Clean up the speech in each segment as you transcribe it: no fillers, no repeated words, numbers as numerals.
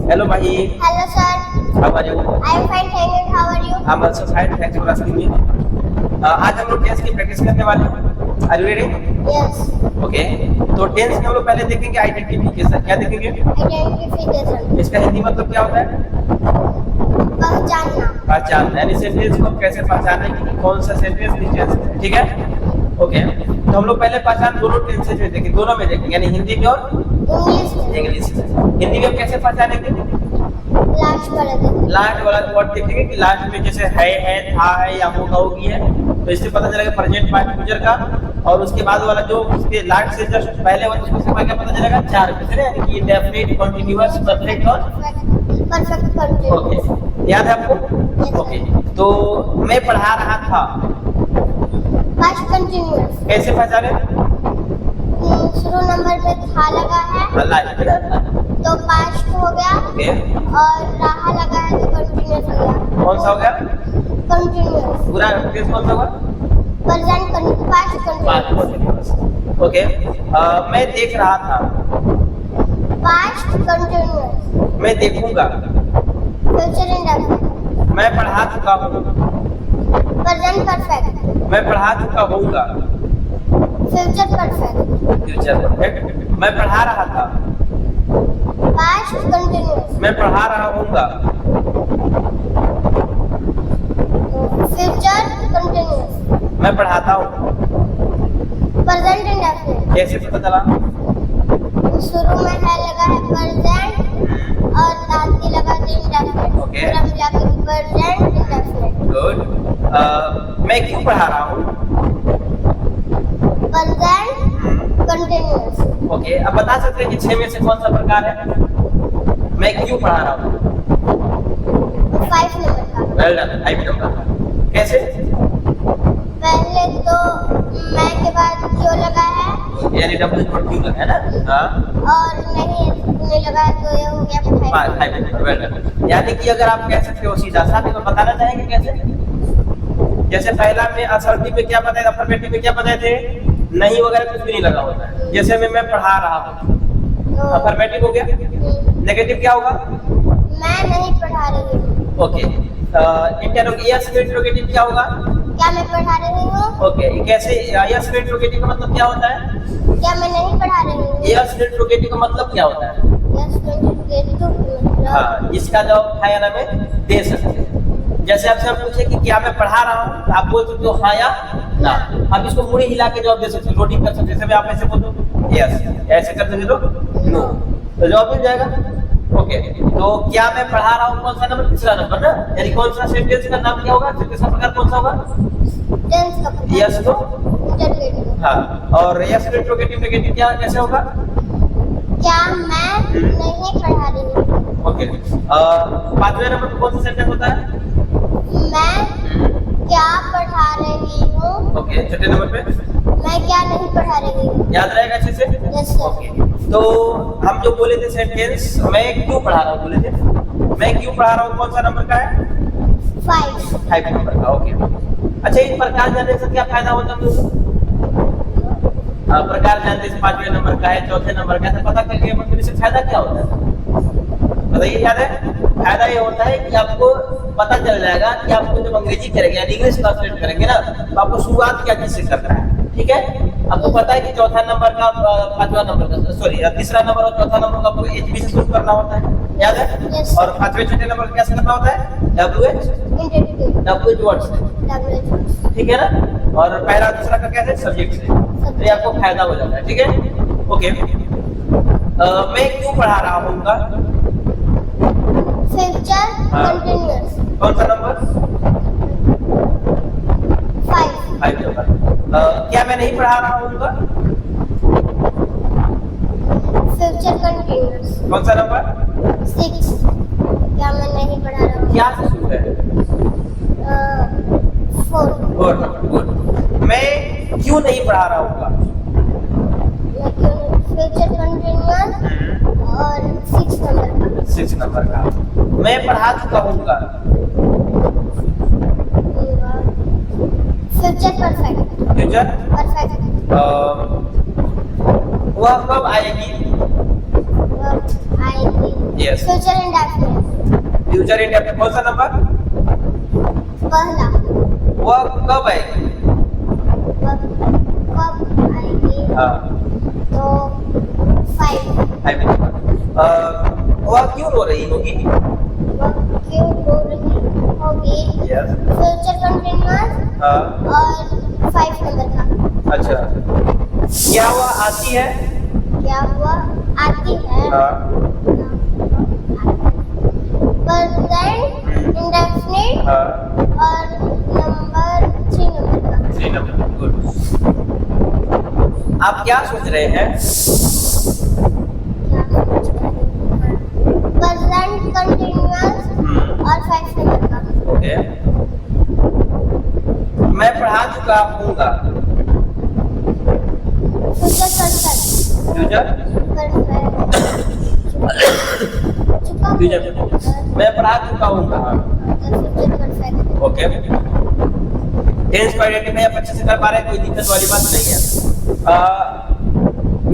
Hello, Mahi. Hello, sir. How are you? I am fine, thank you. How are you? I'm also fine. Thanks for asking me. आज हम लोग tense की practice करने वाले हैं। Are you ready? Yes. Okay. तो tense में हम लोग पहले देखेंगे आइडेंटिफिकेशन। क्या देखेंगे? Identification. इसका हिंदी मतलब क्या होता है? पहचानना. पहचान, यानी सेंटेंस को हम कैसे पहचानेंगे कि कौन सा सेंटेंस किस टेंस में है। ठीक है? ओके। तो हम लोग पहले पहचान दोनों टेंसेज में देखेंगे, दोनों में देखेंगे, यानी हिंदी में और इंग्लिश में. इंग्लिश में। हिंदी में हम कैसे पहचानेंगे? लास्ट वाला देखेंगे. लास्ट वाला वर्ड देखेंगे कि लास्ट में जैसे है, था है या होगा होगी है, तो इससे पता चलेगा प्रेजेंट पार्ट फ्यूचर का। और उसके बाद वाला जो उसके लास्ट से जस्ट पहले वाला उसको क्या पता चलेगा? चार में, यानी कि इंडेफिनिट, कंटीन्यूअस, परफेक्ट और परफेक्ट कंटीन्यूअस. ओके। याद है आपको? ओके। तो मैं पढ़ा रहा था, पास्ट कंटीन्यूअस. कैसे पहचाने? शुरू नंबर पे था लगा है तो पास्ट हो गया. ओके। और रहा लगा है तो कंटीन्यूअस हो गया. कौन सा हो गया? कंटीन्यूअस. पूरा टेंस कौन सा होगा? Present past continuous. ओके। मैं देख रहा था, पास्ट कंटीन्यूअस. मैं देखूंगा, फ्यूचर इंडेफिनिट. मैं पढ़ा चुका हूँ, प्रेजेंट परफेक्ट. मैं पढ़ा चुका होऊंगा, फ्यूचर परफेक्ट. Future perfect. मैं पढ़ा रहा था, पास्ट कंटीन्यूअस. मैं पढ़ा रहा होऊंगा, फ्यूचर कंटीन्यूअस. मैं पढ़ाता हूँ। Present indefinite. कैसे पता चला? शुरू में है लगा है प्रेजेंट और ताती लगा है इंडेफिनिट. Okay. पूरा मिला के प्रेजेंट इंडेफिनिट. गुड। मैं क्यों पढ़ा रहा हूँ? Present continuous. ओके। अब बता सकते हैं कि 6 में से कौन सा प्रकार है? मैं क्यों पढ़ा रहा हूँ? 5 नंबर का. Well done. 5 नंबर। कैसे? पहले तो मैं के बाद क्यों लगा है, यानी डब्ल्यू पर क्यों लगा है ना? हाँ। और नहीं लगा है तो ये हो गया 5. 5 नंबर। Well done. यानी कि अगर आप कह सकते हो सीधा सा, तो बताना चाहेंगे कैसे? जैसे पहला में असर्टिव में क्या बताए, अफर्मेटिव में क्या बताए थे? नहीं वगैरह कुछ भी नहीं लगा होता है। जैसे मैं पढ़ा रहा हूँ, अफर्मेटिव हो गया। नेगेटिव क्या होगा? मैं नहीं पढ़ा रही हूँ. ओके। इंटरोगेटिव क्या होगा? क्या मैं पढ़ा रही हूँ? ओके। कैसे? यस इंटरोगेटिव का मतलब क्या होता है? क्या मैं नहीं पढ़ा रही हूँ? यस इंटरोगेटिव का मतलब क्या होता है? यस मतलब. हाँ, इसका जवाब हाँ या ना में दे सकते हैं। जैसे आपसे पूछे कि क्या मैं पढ़ा रहा हूँ, तो आप बोल सकते हो हाँ या ना। आप इसको मुड़ी हिला के जवाब दे सकते हो, रोटी कर सकते हो। जैसे आप ऐसे बोलो यस, ऐसे कर सकते हो नो, तो जवाब मिल जाएगा। ओके। तो क्या मैं पढ़ा रहा हूँ कौन सा नंबर? तीसरा नंबर ना, यानी कौन सा सेंटेंस का नाम क्या होगा? सेंटेंस का प्रकार कौन सा होगा? टेंस का प्रकार. यस तो इंटरोगेटिव. हाँ। और यस इंटरोगेटिव नेगेटिव क्या कैसे होगा? क्या मैं नहीं पढ़ा रही हूँ? ओके। 5वें नंबर पर कौन सा सेंटेंस होता है? मैं क्या पढ़ा रही हूँ? ओके। छठे नंबर पे मैं क्या नहीं पढ़ा रही हूँ. याद रहेगा अच्छे से? Yes sir. ओके। तो हम जो बोले थे सेंटेंस, मैं क्यों पढ़ा रहा हूँ बोले थे, मैं क्यों पढ़ा रहा हूँ कौन सा नंबर का है? 5 नंबर का। ओके। अच्छा, इन प्रकार जानने से क्या फायदा होता है? प्रकार जानने से 5वें नंबर का है, चौथे नंबर का है, पता करके मतलब इससे फायदा क्या होता है बताइए? याद है? फायदा ये होता है कि आपको पता चल जाएगा कि आपको जब अंग्रेजी करेंगे यानी इंग्लिश ट्रांसलेट करेंगे ना, तो आपको शुरुआत क्या चीज से करना है। ठीक है? आपको पता है कि चौथा नंबर का, 5वां नंबर का, सॉरी तीसरा नंबर और चौथा नंबर का आपको एचबी से शुरू करना होता है। याद है? Yes. और 5वें छठे नंबर का कैसे करना होता है? डब्ल्यूएच वर्ड से। ठीक है ना? और पहला दूसरा का कैसे? सब्जेक्ट से। तो ये आपको फायदा हो जाता है। ठीक है? ओके। मैं क्यों पढ़ा रहा हूँ? Future continuous. कौन सा नंबर? 5 नंबर। क्या मैं नहीं पढ़ा रहा हूँ? Future continuous. कौन सा नंबर? 6. क्या मैं नहीं पढ़ा रहा हूँ? क्या से शुरू है? 4 नंबर। गुड। मैं क्यों नहीं पढ़ा रहा हूँ? फ्यूचर कंटीन्यूअस और 6 नंबर का. 6 नंबर का। मैं पढ़ा चुका हूँ? Future perfect. Future perfect. वह कब आएगी? आएगी. Yes. Future indefinite. Future indefinite कौन सा नंबर? पहला। वह कब आएगी? कब आएगी? हाँ, तो 5। वह क्यों रो रही होगी? वह क्यों रो रही होगी? यस। फ्यूचर कंटिन्यूअस हाँ, और 5 नंबर का। अच्छा। क्या वह आती है? क्या हुआ? आती है। हाँ, प्रेजेंट इंडेफिनिट हाँ, और नंबर 3 नंबर का। 3 नंबर। गुड। आप क्या सोच रहे हैं? प्रेजेंट कंटिन्यूअस और 5 नंबर का। ओके। मैं पढ़ा चुका हूँगा। Future perfect. Future perfect. मैं पढ़ा चुका हूँगा। Future perfect. ओके। टेंस को आइडेंटिफाई आप अच्छे से कर पा रहे हैं, कोई दिक्कत वाली बात नहीं है।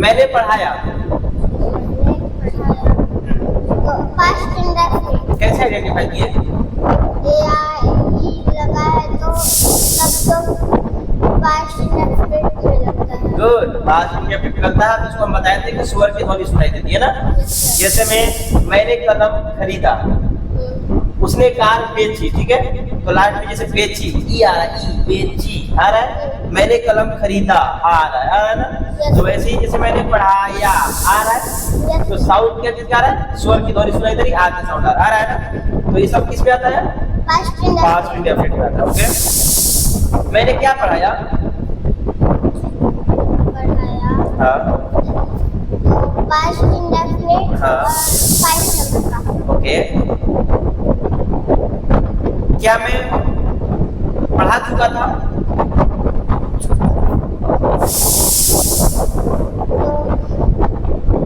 मैंने पढ़ाया। Past indefinite. कैसे आइडेंटिफाई किए? AI लगा है तो सब तो पास्ट इंडेफिनिट में लगता है। गुड। पास्ट इंडेफिनिट लगता है तो उसको हम बताए थे कि स्वर की ध्वनि सुनाई देती है ना। जैसे मैंने कलम खरीदा, उसने कार बेची, ठीक है, तो लास्ट में जैसे बेची ई आ रहा है, ई बेची आ रहा है, मैंने कलम खरीदा आ रहा है ना। तो वैसे ही जैसे मैंने पढ़ाया आ रहा है, तो साउंड क्या चीज का आ रहा है? स्वर की ध्वनि सुनाई दे रही, आ का साउंड आ रहा है ना। तो ये सब किस में आता है? पास्ट पास्ट इंडेफिनिट में आता है। ओके। मैंने क्या पढ़ाया? पढ़ाया। हाँ, पास्ट इंडेफिनिट हाँ। और 5 नंबर का। ओके। क्या मैं पढ़ा चुका था?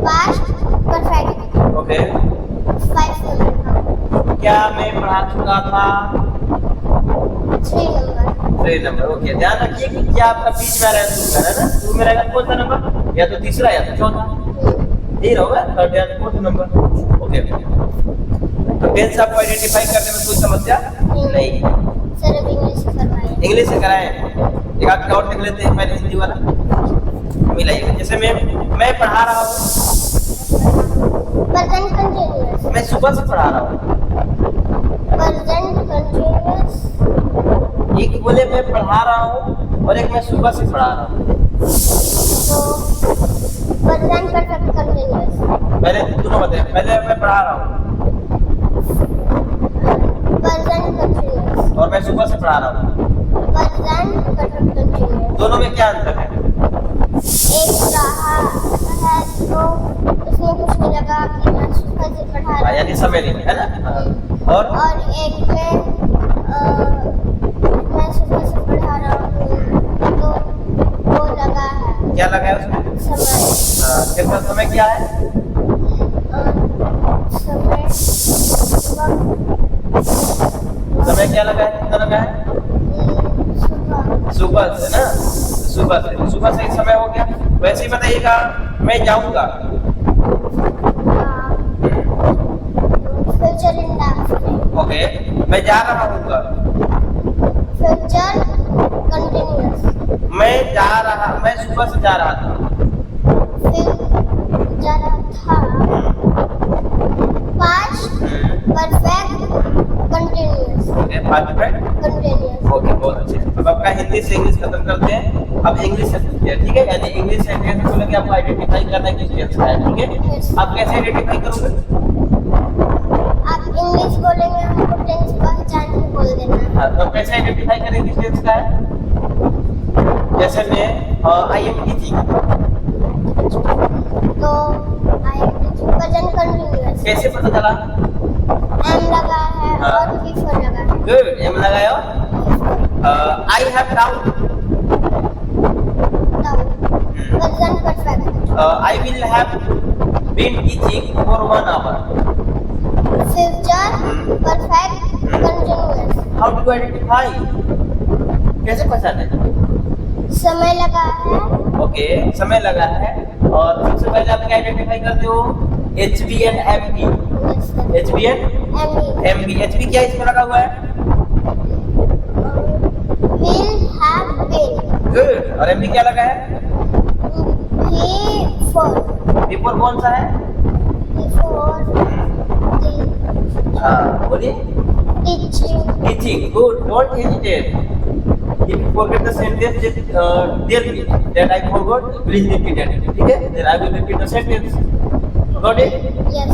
Past perfect. ओके। 5 नंबर का। क्या मैं पढ़ा चुका था? 3 नंबर। 3 नंबर। ओके। ध्यान रखिए कि क्या आपका बीच में आ रहा है, टू है ना। टू में रहेगा कौन सा नंबर? या तो तीसरा या तो चौथा, यही होगा, थर्ड या फोर्थ नंबर। ओके। तो टेंस आपको आइडेंटिफाई करने में कोई समस्या नहीं है। सर अब इंग्लिश करवाइए। इंग्लिश से कराएं। एक आध और देख लेते हैं, पहले हिंदी वाला मिलाइएगा। जैसे मैं पढ़ा रहा हूँ। Present continuous. मैं सुबह से पढ़ा रहा हूँ। Present continuous. एक बोले मैं पढ़ा रहा हूँ और एक मैं सुबह से पढ़ा रहा हूँ। तो प्रेजेंट परफेक्ट कंटीन्यूअस। पहले दोनों बताए। पहले मैं पढ़ा रहा हूँ प्रेजेंट कंटीन्यूअस। और मैं सुबह से पढ़ा रहा हूँ। Present perfect continuous. दोनों में क्या अंतर है? एक रहा है तो उसमें कुछ नहीं लगा कि मैं सुबह से पढ़ा रहा यानी समय नहीं है ना। और एक में मैं सुबह से पढ़ा रहा हूँ तो वो लगा है क्या लगा है उसमें? समय। कितना समय क्या है? समय समय क्या लगा है? कितना लगा है? सुबह। सुबह से ना। सुबह से समय हो गया। वैसे ही बताइएगा, मैं जाऊंगा। Future indefinite. ओके। मैं जा रहा हूँ। Future continuous. मैं सुबह से जा रहा था। फिर जा रहा था। Past perfect continuous. Okay. Perfect continuous. Okay, बहुत अच्छे। अब आपका हिंदी से इंग्लिश खत्म करते हैं। अब इंग्लिश से पूछते हैं, ठीक है। यानी इंग्लिश सेंटेंस में बोलेंगे आपको आइडेंटिफाई करना है किस टेंस का है, ठीक है। आप कैसे आइडेंटिफाई करोगे? आप इंग्लिश बोलेंगे, हमको टेंस पहचान के बोल देना है। हाँ, तो कैसे आइडेंटिफाई करें किस टेंस का है? जैसे मैं आई एम टीचिंग, तो आई प्रेजेंट कंटीन्यूअस। कैसे पता चला? एम लगा है और बिफोर लगा है। गुड। एम लगाया। I have down. Present perfect. I will have been teaching for 1 hour. Future perfect continuous. How do you identify? कैसे पहचाने? समय लगा है। ओके, समय लगा है। और सबसे पहले आप क्या आइडेंटिफाई करते हो? HB and MB। HBN MB HB क्या इसमें लगा हुआ है? will have been good. और MB क्या लगा है? before बिफोर कौन सा है? हाँ बोलिए। Teaching. Good. Don't hesitate. If you forget the sentence, just tell me that I forgot. Please repeat it. ठीक है? Then I will repeat the sentence. Got it? Yes.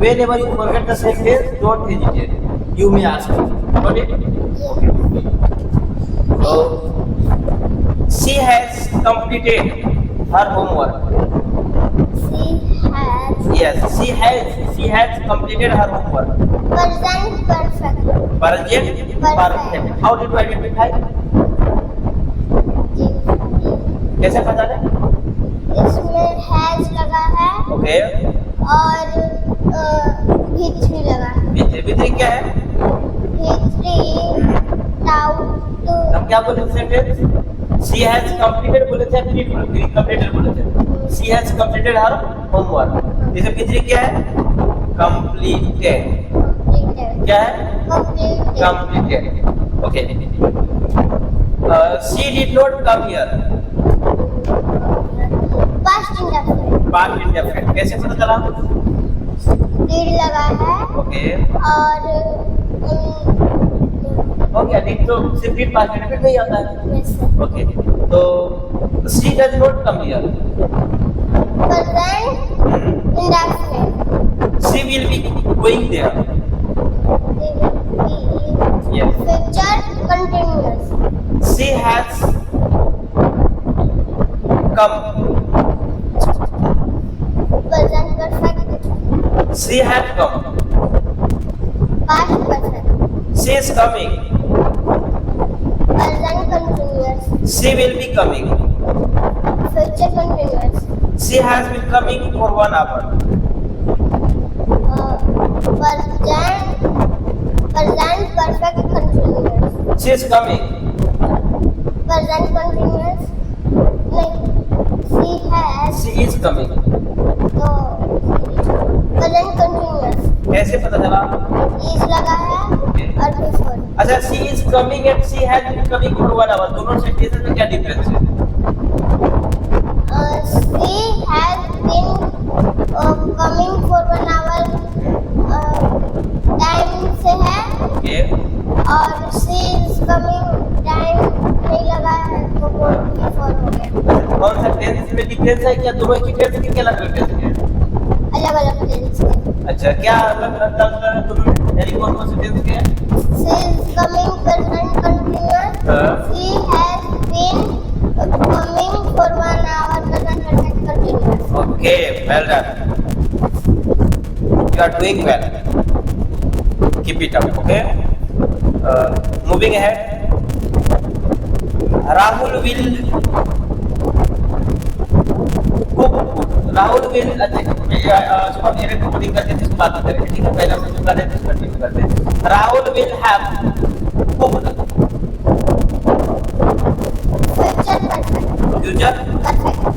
Whenever you forget the sentence, don't hesitate. You may ask me. Got it? So, she has completed her homework. Yes, she has completed her homework. Present perfect. Present perfect. How did you identify? कैसे पता है? इसमें has लगा है Okay. और V3 लगा है। V3 क्या है? V3 doubt हम क्या बोले सेंटेंस? She has completed बोले थे, completed बोले थे। She has completed her homework. जैसे V3 क्या है? Completed. क्या है? Completed. Okay. She did not come here. Past indefinite. Past indefinite. कैसे पता चला? Did लगा है Okay. और हो गया। did तो सिर्फ did past indefinite नहीं आता है। yes sir. Okay. तो she does not come here. Present indefinite. She will be going there. They will be Yes. future continuous. She has come. Present perfect. She has come. Past perfect. She is coming. Present continuous. She will be coming. Future continuous. She has been coming for 1 hour. Present perfect continuous. She is coming. Present continuous. Like she has. She is coming. तो present continuous. कैसे पता चला? is लगा है Okay. और before. अच्छा, she is coming and she has been coming for 1 hour. दोनों sentence में क्या डिफरेंस है? She has been coming for 1 hour time से है Okay. और she is coming टाइम नहीं लगा है तो वो before हो गया। कौन सा टेंस में डिफरेंस है? क्या दोनों की टेंस के क्या अलग अलग टेंस है? अलग अलग टेंस है। अच्छा, क्या अलग अलग टेंस है दोनों में? यानी कौन कौन से टेंस के हैं? She is coming present continuous. She has been coming for 1 hour present perfect continuous. Okay, well done. You are doing well. Keep it up, okay? Moving ahead. Rahul will cook. Rahul will सुबह मेरे को coding करते थे, इसको बात करेंगे, ठीक है? पहले हम जो कर रहे थे उसको कंटिन्यू करते हैं। Rahul will have cooked. Future perfect. Future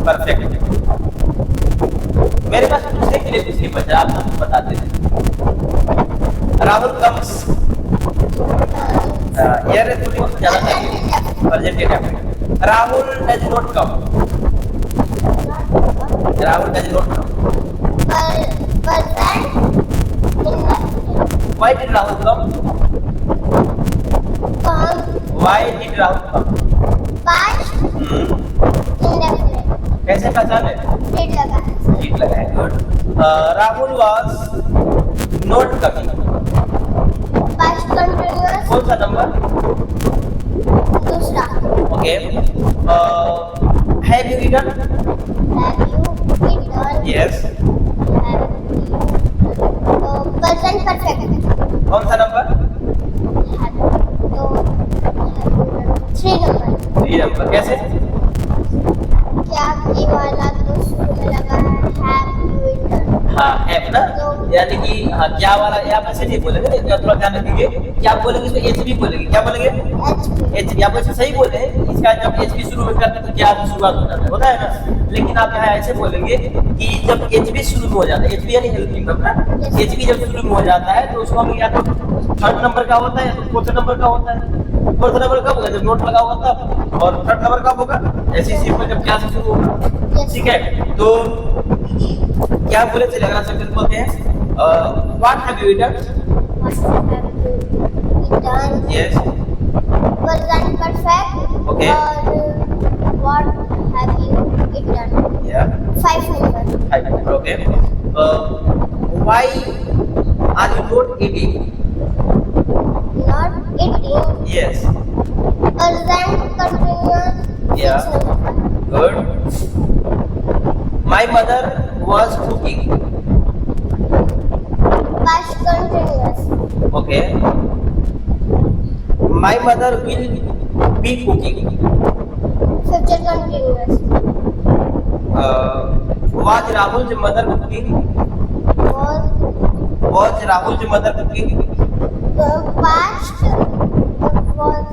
Perfect. perfect. मेरे पास पूछने के लिए कुछ नहीं बचा, आप मुझे बताते हैं। राहुल कम्स यार थोड़ी बहुत ज्यादा चाहिए। Present indefinite. Rahul does not come. Rahul does not come. Present indefinite. Why did Rahul come? Why did Rahul come? Past indefinite. कैसे पहचाने? Did लगा है। ठीक लगा है, good. Rahul was not coming. Past continuous. कौन सा नंबर? दूसरा. Okay. Have you eaten? Have you eaten? Yes. Present perfect. कौन सा नंबर? Three number. 3 नंबर। कैसे? क्या की वाला तो शुरू में लगा है have you eaten? हाँ, have ना? तो यानी कि हाँ, क्या वाला आप ऐसे नहीं बोलेंगे, क्या थोड़ा ध्यान रखेंगे। क्या आप बोलेंगे इसको एचबी बोलेंगे, क्या बोलेंगे HP एचबी। आप ऐसे सही बोले हैं, इसका जब एचबी शुरू में करते हैं तो क्या शुरुआत हो जाता है, होता है ना। लेकिन आप यहाँ ऐसे बोलेंगे कि जब एचबी शुरू में हो जाता है, एचबी यानी हेल्पिंग वर्ब ना, एचबी जब शुरू में हो जाता है तो उसको हम या तो थर्ड नंबर का होता है या तो फोर्थ नंबर का होता है। फोर्थ नंबर कब होगा, जब नोट लगा होगा तब, और थर्ड नंबर कब होगा, ऐसे ही सिंपल जब क्या से शुरू होगा। ठीक है, तो क्या बोले चले, अगला सेंटेंस बोलते हैं what have you eaten. Yes, Present perfect. Okay. और what have you eaten? या 5 number. Okay. Why are you not eating? Not eating. Yes. Present continuous. Yeah. 6 number. Good. My mother was cooking. Past continuous. Okay. My mother will be cooking. Future continuous. Was Rahul's mother cooking? Was Rahul's mother cooking? Past was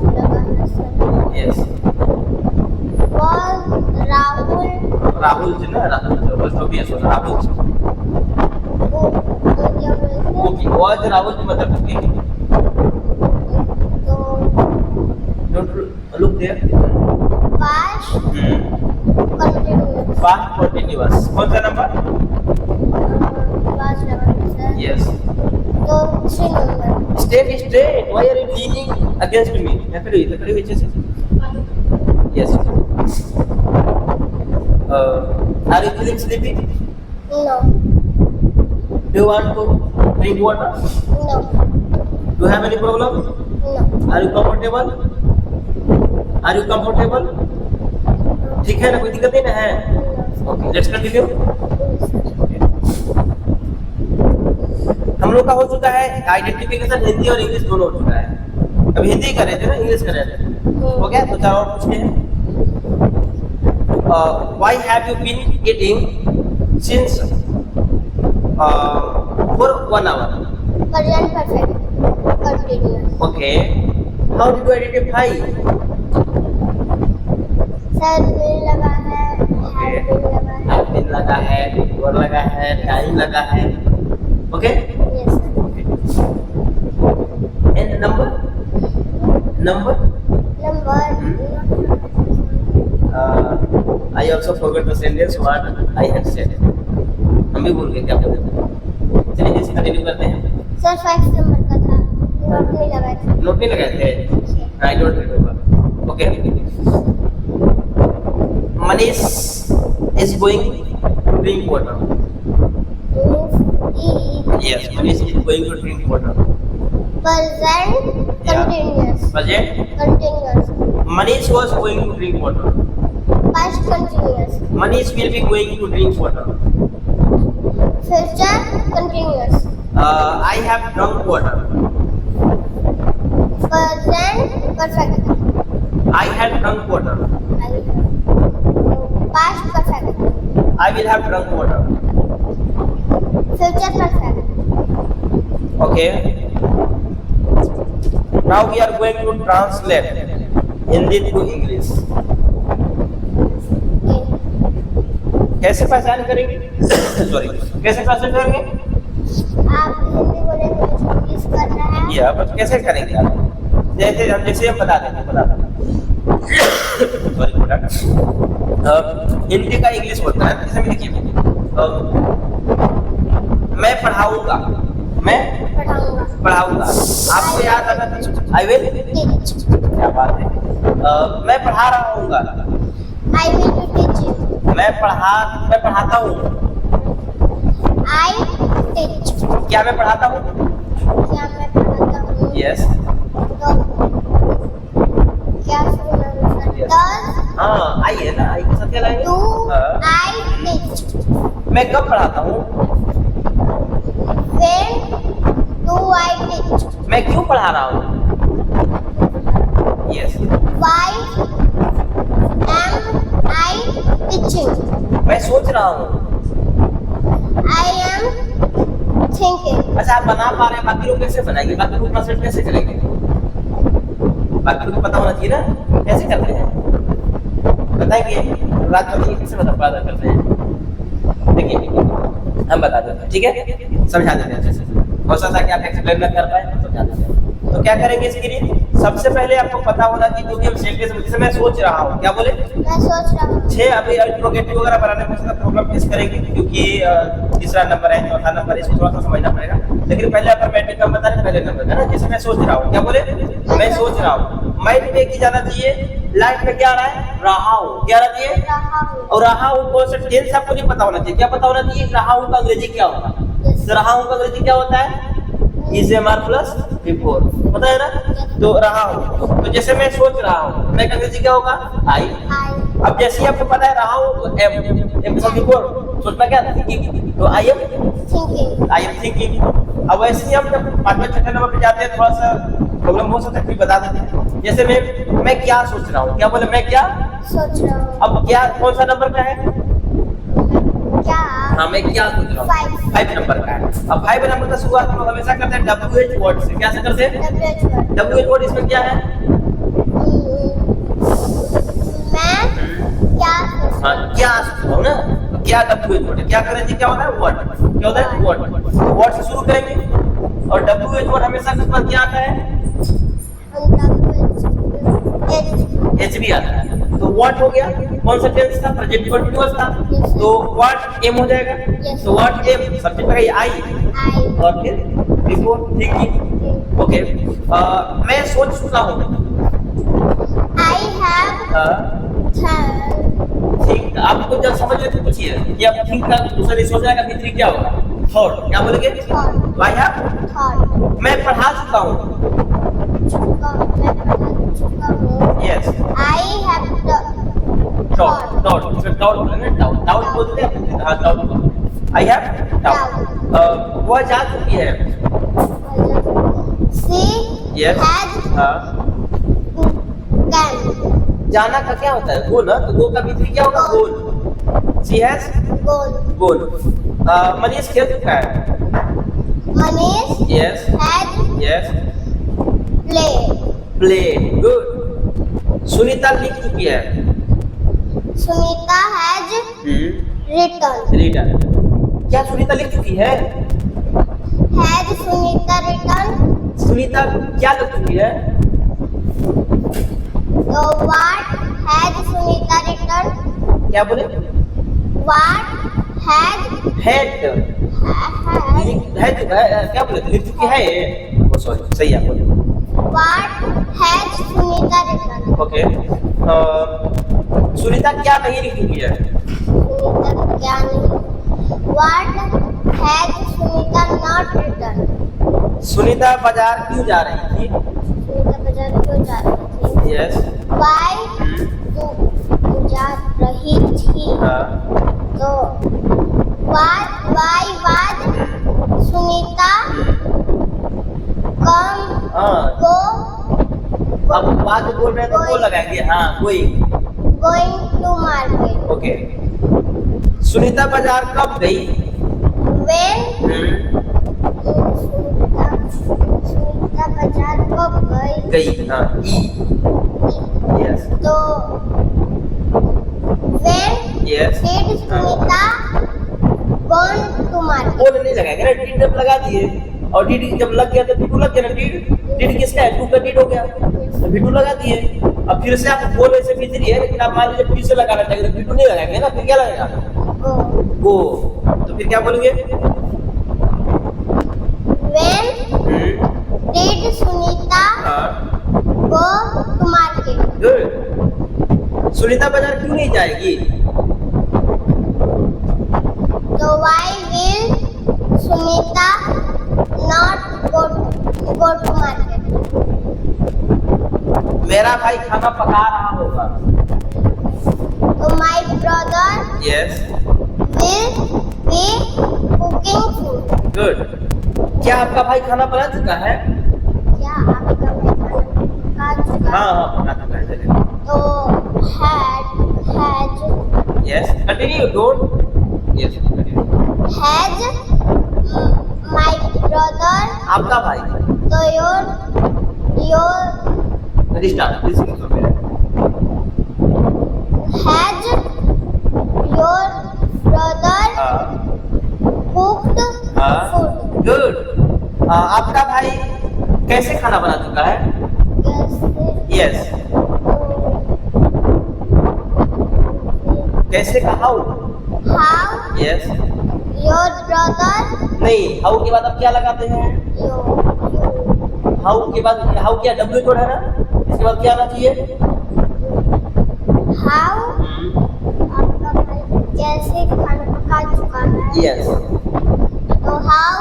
Yes. was Rahul's ना, Rahul was तो भी ऐसा Rahul's cooking. Was Rahul's mother cooking? Don't look there. past continuous. Past continuous. कौन सा number? Past number. Yes. तो 3 number. Straight. Why are you leaning against me? खड़ी हुई जैसे. Yes. Are you feeling sleepy? No. Do you want to drink water? No. Do you have any problem? No. Are you comfortable? Are you comfortable? ठीक है ना, कोई दिक्कत नहीं ना है? Okay, let's continue. हम लोग का हो चुका है आइडेंटिफिकेशन, हिंदी और इंग्लिश दोनों हो चुका है। अभी हिंदी कर रहे थे ना, इंग्लिश कर रहे थे, हो गया। तो चार और पूछते हैं। Why have you been eating since for 1 hour? Present perfect. Continuous. Okay. How did you identify? Sir bill लगा है, हैव बिल लगा है. Have been लगा है, before लगा है, time लगा है। Okay? Yes sir. And the number? Number. I also forgot the sentence what I had said. हम भी भूल गए क्या बोले थे। चलिए जैसे कंटिन्यू करते हैं। सर 5 नंबर का था, नोट नहीं लगाए थे. नोट नहीं लगाए थे? I don't remember. Okay. Manish is going to drink water. Yes, Manish is going to drink water. Present continuous. Present. Continuous. Manish was going to drink water. Past continuous. Manish will be going to drink water. Future continuous. I have drunk water. Present perfect. I had drunk water. Past perfect. I will have drunk water. Future perfect. Okay. Now we are going to translate Hindi to English. कैसे पहचान करेंगे? Sorry, कैसे translate करेंगे? आप हिंदी बोलेंगे मुझे English करना है. या बट कैसे करेंगे आप? जैसे हम बता देंगे। सॉरी, हिंदी का इंग्लिश होता है, जैसे में देखिए मैं पढ़ाऊंगा, मैं पढ़ाऊंगा, आपको याद आना चाहिए। आई विल, क्या बात है। मैं पढ़ा रहा हूँ, I will be teaching. मैं पढ़ाता हूँ। I teach. क्या मैं पढ़ाता हूँ? क्या मैं पढ़ाता हूँ? यस। तो क्या सुना Yes. Does हाँ, आई है ना, आई के साथ क्या लाएंगे? do हाँ। I teach? मैं कब पढ़ाता हूँ? When do I teach? मैं क्यों पढ़ा रहा हूँ? Yes. Why am I teaching? मैं सोच रहा हूँ। I am thinking. अच्छा, आप बना पा रहे हैं, बाकी लोग कैसे बनाएंगे? बाकी लोग ट्रांसलेट कैसे करेंगे? बाकी लोग को पता होना चाहिए ना कैसे करते हैं, बताएंगे? रात को कैसे पता करते हैं? देखिए हम बता देते हैं, ठीक है, समझा देते हैं अच्छे से। हो सकता है कि आप एक्सप्लेन न कर पाए तो समझा देते हैं। तो क्या करेंगे इसके लिए? सबसे पहले आपको पता होना कि जो भी हम सेंटेंस जैसे मैं सोच रहा हूँ, क्या बोले? मैं सोच रहा हूँ। 6 अभी इंट्रोगेटिव वगैरह बनाने में थोड़ा प्रॉब्लम फेस करेंगे क्योंकि तीसरा नंबर है, चौथा नंबर है, इसको थोड़ा सा समझना पड़ेगा। लेकिन पहले अफर्मेटिव का बता रहे पहले नंबर है ना, जैसे मैं सोच रहा हूँ, क्या बोले? मैं सोच रहा हूँ। माइंड में की जाना चाहिए, लाइफ में क्या आ रहा है? रहा हूँ। क्या रहा चाहिए? रहा हूँ। और रहा हूँ कौन सा टेंस आपको नहीं पता होना चाहिए। क्या पता होना चाहिए? रहा हूँ का अंग्रेजी क्या होता है? तो रहा हूँ का अंग्रेजी क्या होता है? Is am are plus before, पता है ना? तो रहा हूँ, तो जैसे मैं सोच रहा हूँ, मैं का अंग्रेजी क्या होगा? आई। अब जैसे ही आपको पता है रहा हूँ तो एम प्लस बिफोर, सोचना क्या? थिंकिंग। तो आई एम थिंकिंग। अब वैसे ही हम जब 5वें 6ठे नंबर पे जाते हैं थोड़ा सा प्रॉब्लम हो सकता है, फिर बता देते हैं। जैसे मैं क्या सोच रहा हूँ, क्या बोले? मैं क्या सोच रहा हूँ। अब क्या कौन सा नंबर का है? क्या? हाँ, मैं क्या सोच रहा हूँ? 5 नंबर का है। अब 5 नंबर का शुरुआत हम हमेशा करते हैं WH वर्ड से। क्या से करते हैं? WH word. इसमें क्या है? मैं क्या सोच रहा हाँ, क्या सोच रहा हूँ ना, क्या WH वर्ड है। क्या करेंगे? क्या होता है? वर्ड। क्या होता है? वर्ड। वर्ड से शुरू करेंगे और WH वर्ड हमेशा किस पर क्या आता है? H भी आता है। तो व्हाट हो गया? कौन सा टेंस था? प्रेजेंट कंटीन्यूअस था। तो व्हाट एम हो जाएगा। तो व्हाट एम सब्जेक्ट का आई और फिर बिफोर थिंकिंग। ओके, मैं सोच चुका हूँ। I have थिंक आपको जब समझ में तो पूछिए कि आप थिंक का दूसरा सोचने का भीतरी क्या होगा? थॉट। क्या बोलेंगे? I have thought. मैं पढ़ा चुका हूँ। Yes, I have doubt doubt इसमें डाउट बोलेंगे। डाउट डाउट बोलते हैं। हाँ, डाउट। I have doubt. वह जा चुकी है। She यस, has हाँ। gone. जाना का क्या होता है? गो ना, तो गो का भीतरी क्या होगा? गोल। शी हैज गोल। मनीष खेल चुका है। Manish yes has yes, played. Play. Good. Sunita लिख चुकी है। Sunita has written. रीडर। क्या सुनीता लिख चुकी है? Has Sunita written? सुनीता क्या लिख चुकी है? So what has Sunita written? क्या बोले? What has हैड है चुका है। क्या बोले? लिख चुकी है। ओ सॉरी, सही है बोले। What has Sunita written? Okay, Sunita क्या नहीं लिख चुकी है? Sunita क्या नहीं? What has Sunita not written? Sunita बाजार क्यों जा रही थी? सुनीता बाजार क्यों जा रही थी? यस। Why तू जा रही थी? तो why was सुनीता go अब बात बोल रहे हैं तो वो लगाएंगे। हाँ, going to market? Okay. Sunita बाजार कब गई? When सुनीता बाजार कब गई। हाँ, यस तो when yes. did Sunita gone to market? वो नहीं लगाएंगे ना, डिड जब लगा दिए और डिड जब लग गया तो बिटू लग गया ना। डिड किसका है? टू का डिड हो गया तो बिटू लगा दिए। अब फिर से आप बोल ऐसे भीतरी है, लेकिन आप मान लीजिए फिर से लगाना चाहिए तो बिटू नहीं लगाएंगे ना, फिर क्या लगेगा? गो। तो फिर क्या बोलेंगे? When did Sunita go to market? Good. Sunita बाजार क्यों नहीं जाएगी? तो why will Sunita not go to market? मेरा भाई खाना पका रहा होगा। तो my brother yes, will be cooking food. Good. क्या आपका भाई खाना बना चुका है? क्या आपका भाई खा चुका? हाँ हाँ, बना चुका है। चलिए। तो has yes, continue. Don't. Yes, continue. has my brother, आपका भाई। तो your restart has your brother हाँ cooked हाँ food? गुड। आपका भाई कैसे खाना बना चुका है? Yes. यस। कैसे का how? How yes. your brother नहीं, हाउ के बाद आप क्या लगाते हैं? you हाउ के बाद हाउ क्या डब्ल्यू जोड़ है ना, इसके बाद क्या आना चाहिए? how आपका भाई कैसे खाना पका चुका है? यस तो how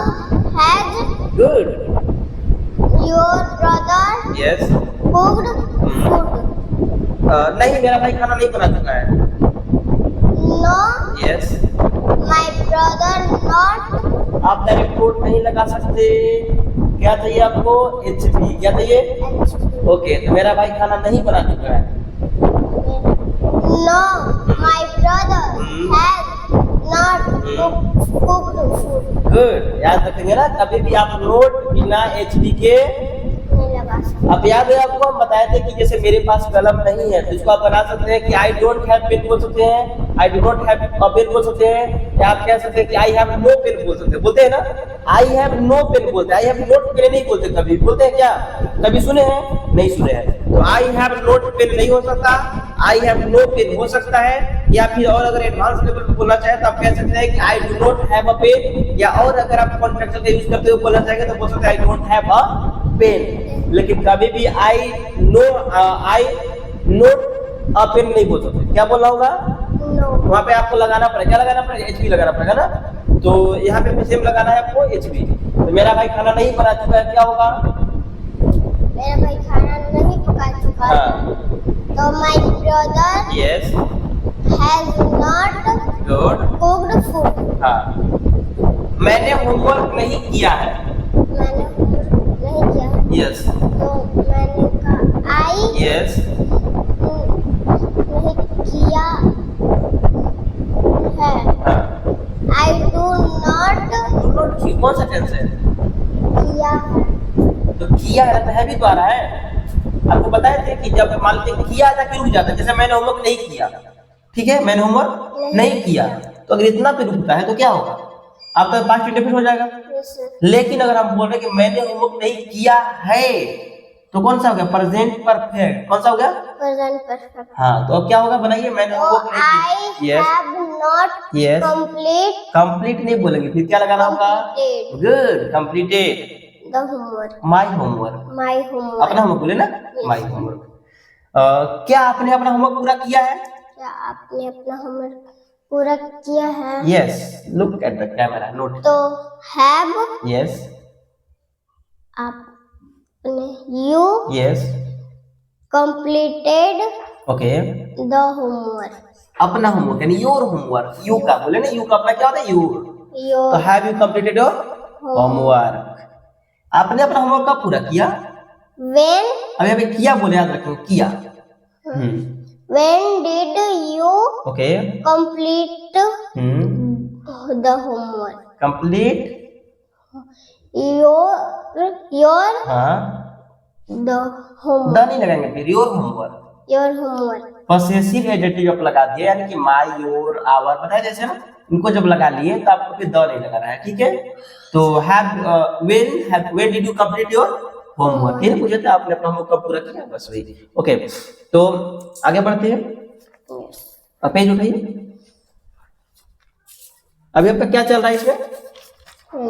has good. your brother yes. cooked food? नहीं, मेरा भाई खाना नहीं बना चुका है। No, yes. my brother not. आप डायरेक्ट कोड नहीं लगा सकते, क्या चाहिए आपको? एचपी। क्या चाहिए? ओके, तो मेरा भाई खाना नहीं बना चुका है। No, my brother has not cooked food. Good. याद रखेंगे ना, कभी भी आप नोट बिना एचपी के। नहीं लगा सकते. अब याद है आपको, हम बताए थे कि जैसे मेरे पास कलम नहीं है तो इसको आप बना सकते हैं कि आई डोंट हैव पेन बोल सकते हैं, I do not have a pen बोल सकते हैं, या आप कह सकते हैं कि आई हैव नो पेन बोल सकते हैं। बोलते हैं ना, आई हैव नो पेन बोलते हैं, आई हैव नोट पेन नहीं बोलते। कभी बोलते हैं क्या? कभी सुने हैं? नहीं सुने हैं। तो आई हैव नोट पेन नहीं हो सकता, आई हैव नो पेन हो सकता है। या फिर और अगर एडवांस लेवल पे बोलना चाहे तो आप कह सकते हैं कि I do not have a pen. या और अगर आप कॉन्ट्रैक्चुअल का यूज करते हुए बोलना चाहेंगे तो बोल सकते हैं I don't have a pen. लेकिन कभी भी आई नोट अ पेन नहीं बोल सकते। क्या बोलना होगा? No. वहां पे आपको लगाना पड़ेगा, क्या लगाना पड़ेगा? एचपी लगाना पड़ेगा ना। तो यहाँ पे सेम लगाना है आपको, एचपी। तो मेरा भाई खाना नहीं बना चुका है, क्या होगा? मेरा भाई खाना नहीं पका चुका है. हाँ। तो my brother yes has not good. cooked food. हाँ, मैंने होमवर्क नहीं किया है। मैंने नहीं किया. यस तो मैंने कहा आई यस नहीं किया है. हाँ। I do not कौन सा टेंस है? किया है. तो किया है तो है भी तो आ रहा है। आपको बताए थे कि जब मान लीजिए किया था कि रुक जाता है। जैसे मैंने होमवर्क नहीं किया, ठीक है, मैंने होमवर्क नहीं किया, तो अगर इतना पे रुकता है तो क्या होगा? आपका पास्ट इंडेफिनिट हो जाएगा। लेकिन अगर हम बोल रहे कि मैंने होमवर्क नहीं किया है तो कौन सा हो गया? Present perfect. कौन सा हो गया? Present perfect. हाँ, तो अब क्या होगा? बनाइए, मैंने तो होमवर्क नहीं I किया। Yes have not Yes. Complete नहीं बोलेंगे, फिर क्या लगाना होगा? completed good, completed the homework. My homework. My homework. अपना होमवर्क बोले ना, माय होमवर्क। क्या आपने अपना होमवर्क पूरा किया है? क्या आपने अपना होमवर्क पूरा किया है? Yes, look at the camera, note. तो have यस आपने you yes completed okay. the homework. अपना होमवर्क यानी योर होमवर्क। यू का बोले ना, यू का अपना क्या होता है? योर। तो Your have you completed your homework? आपने अपना होमवर्क कब पूरा किया? when अब यहाँ पे किया बोले, याद रखें, किया। when did you okay complete the homework? Complete your हाँ, the homework. द नहीं लगाएंगे, फिर your homework. Your homework. Possessive adjective आप लगा दिए, यानी कि माय, योर, आवर, पता है जैसे ना, इनको जब लगा लिए तो आपको फिर द नहीं लगाना है, ठीक है। तो when did you complete your homework? फिर पूछे थे आपने अपना होमवर्क कब पूरा किया, बस वही। ओके, तो आगे बढ़ते हैं। Yes. अब पेज उठाइए। अभी आपका क्या चल रहा है इसमें?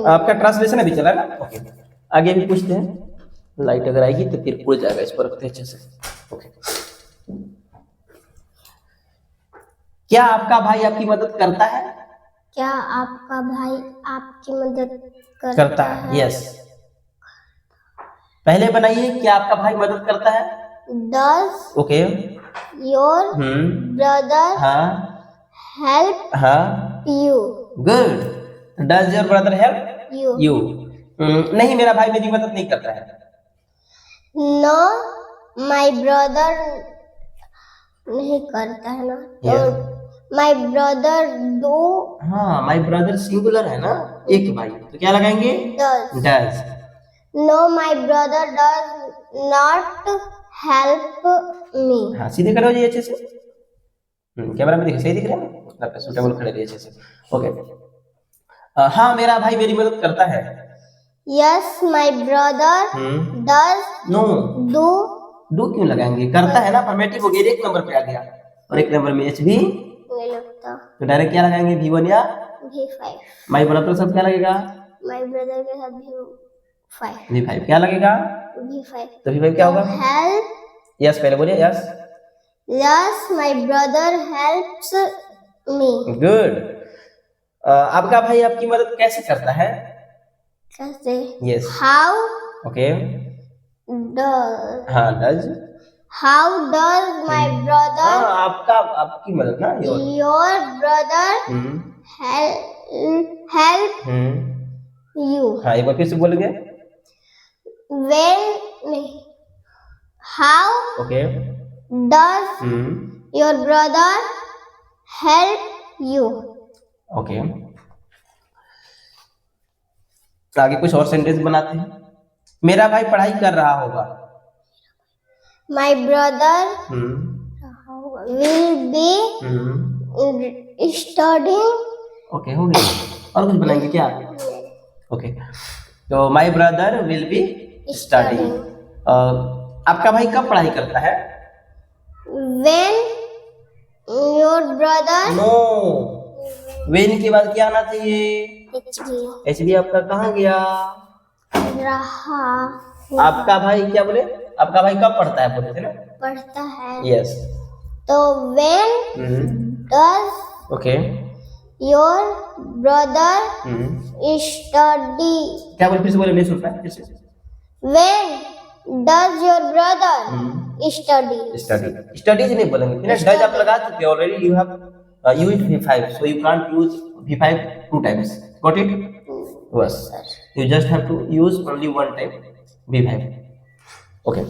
आपका ट्रांसलेशन अभी चला है ना? ओके, आगे भी पूछते हैं। लाइट अगर आएगी तो फिर उड़ जाएगा इस पर अच्छे से। ओके, क्या आपका भाई आपकी मदद करता है? क्या आपका भाई आपकी मदद करता है। यस, पहले बनाइए, क्या आपका भाई मदद करता है? Does okay. your brother हाँ help हाँ you? Good. Does your brother help You. You? नहीं, मेरा भाई मेरी मदद नहीं करता है। No, my brother नहीं करता है ना। Yes. तो My brother do हाँ, माय ब्रदर सिंगुलर है ना, एक भाई, तो क्या लगाएंगे? does. Does. No, my brother does not help me. हाँ, सीधे खड़े हो जाइए अच्छे से। कैमरा में दिखे, सही दिख रहा है ना? उतना पे सूटेबल खड़े रहिए अच्छे से। ओके। हाँ, मेरा भाई मेरी मदद करता है। Yes, my brother does no, do. Do क्यों लगाएंगे? करता है ना, अफर्मेटिव हो गया, एक नंबर पे आ गया, और एक नंबर में एच भी, नहीं लगता। तो डायरेक्ट क्या लगाएंगे? V1 या V5. माय ब्रदर सब क्या लगेगा? My brother के साथ V5. V5 क्या लगेगा? V5. तो V5 क्या होगा? Help. यस, पहले बोलिए yes. Yes, my brother helps me. Good. आपका भाई आपकी मदद कैसे करता है? कैसे? यस। How okay. does हाँ, does. How does my brother हाँ, आपकी मदद ना, your brother help you? हाँ, एक बार फिर से बोलेंगे। How okay. does your brother help you? Okay, तो आगे कुछ और सेंटेंस बनाते हैं। मेरा भाई पढ़ाई कर रहा होगा। My brother will be studying. Okay, हो गया। और कुछ बनाएंगे क्या? ओके, तो my brother will be studying. आपका भाई कब पढ़ाई करता है? When your brother no, when के बाद क्या आना चाहिए? एच बी आपका कहाँ गया? रहा आपका भाई क्या बोले? आपका भाई कब पढ़ता है बोले थे ना? पढ़ता है। यस। तो when does okay, your brother study? क्या बोले? फिर से बोले, नहीं सुन पाया, फिर से। When does your brother study? Studies नहीं बोलेंगे, फिर डज आप लगा चुके हैं already. You have used V5, so you can't use V5 2 times. Got it? Yes. You just have to use only one time V5. Okay.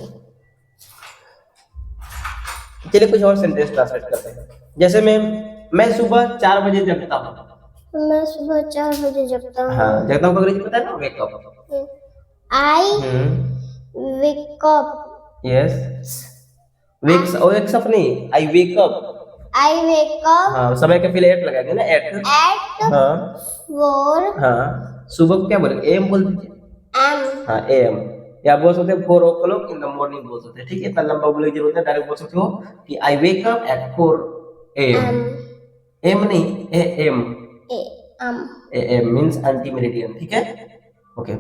चलिए कुछ और सेंटेंस ट्रांसलेट करते हैं। जैसे मैं सुबह 4 बजे जगता हूँ। मैं सुबह 4 बजे जगता हूँ। हाँ, जगता हूँ का अंग्रेजी पता है ना? Wake up. I wake up. Yes. wakes up नहीं, I wake up. I wake up. हाँ, समय के पहले एट लगाएंगे ना, एट। At हाँ 4 हाँ, सुबह को क्या बोलेंगे? एम बोल दीजिए। am. हाँ, एम, या बोल सकते हैं 4 o'clock in the morning बोल सकते हैं। ठीक है, इतना लंबा बोलने की जरूरत है, डायरेक्ट बोल सकते हो कि I wake up at 4 AM. M नहीं, A M. A M means anti meridian. ठीक है, ओके।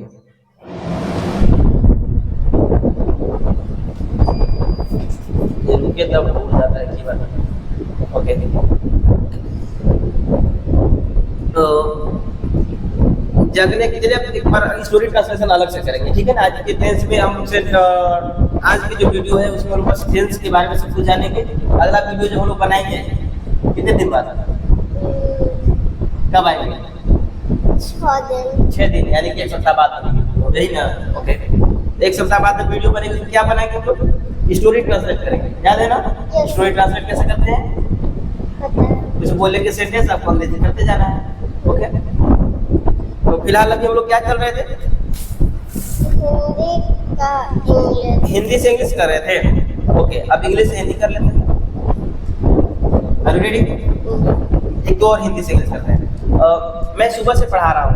ये रुके तब भूल जाता है की बात। ओके, तो जगने के लिए एक बार स्टोरी ट्रांसलेशन अलग से करेंगे, ठीक है ना? आज के टेंस में हम सिर्फ आज की जो वीडियो है उसमें हम बस टेंस के बारे में सब कुछ जानेंगे। अगला वीडियो जो हम लोग बनाएंगे कितने दिन बाद, कब आएंगे? 6 दिन, यानी कि 1 सप्ताह बाद हो गई ना? ओके, 1 सप्ताह बाद वीडियो बनेगी तो क्या बनाएंगे हम लोग? स्टोरी ट्रांसलेट करेंगे, याद है ना? स्टोरी ट्रांसलेट कैसे करते हैं? कुछ बोलेंगे सेंटेंस, आपको अंग्रेजी करते जाना है। ओके, तो फिलहाल अभी हम लोग क्या कर रहे थे? हिंदी से इंग्लिश कर रहे थे। ओके, अब इंग्लिश से हिंदी कर लेते हैं। Are you ready? एक दो और हिंदी से इंग्लिश करते हैं। मैं सुबह से पढ़ा रहा हूँ।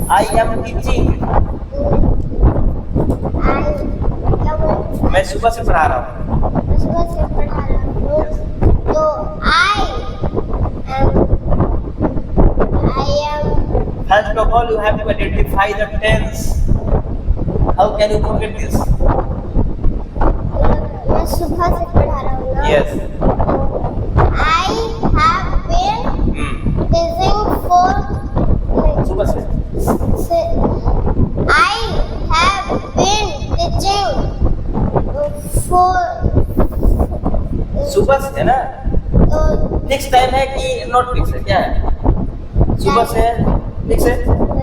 I am teaching. मैं सुबह से पढ़ा रहा हूँ। तो I am. First of all, you have to identify the tense. How can you forget this? मैं सुबह से पढ़ा रहा हूँ ना? Yes. I have been teaching for. सुबह से। I have been teaching for. सुबह से है ना? तो फिक्स टाइम है कि नॉट फिक्स है? क्या है? सुबह से फिक्स है,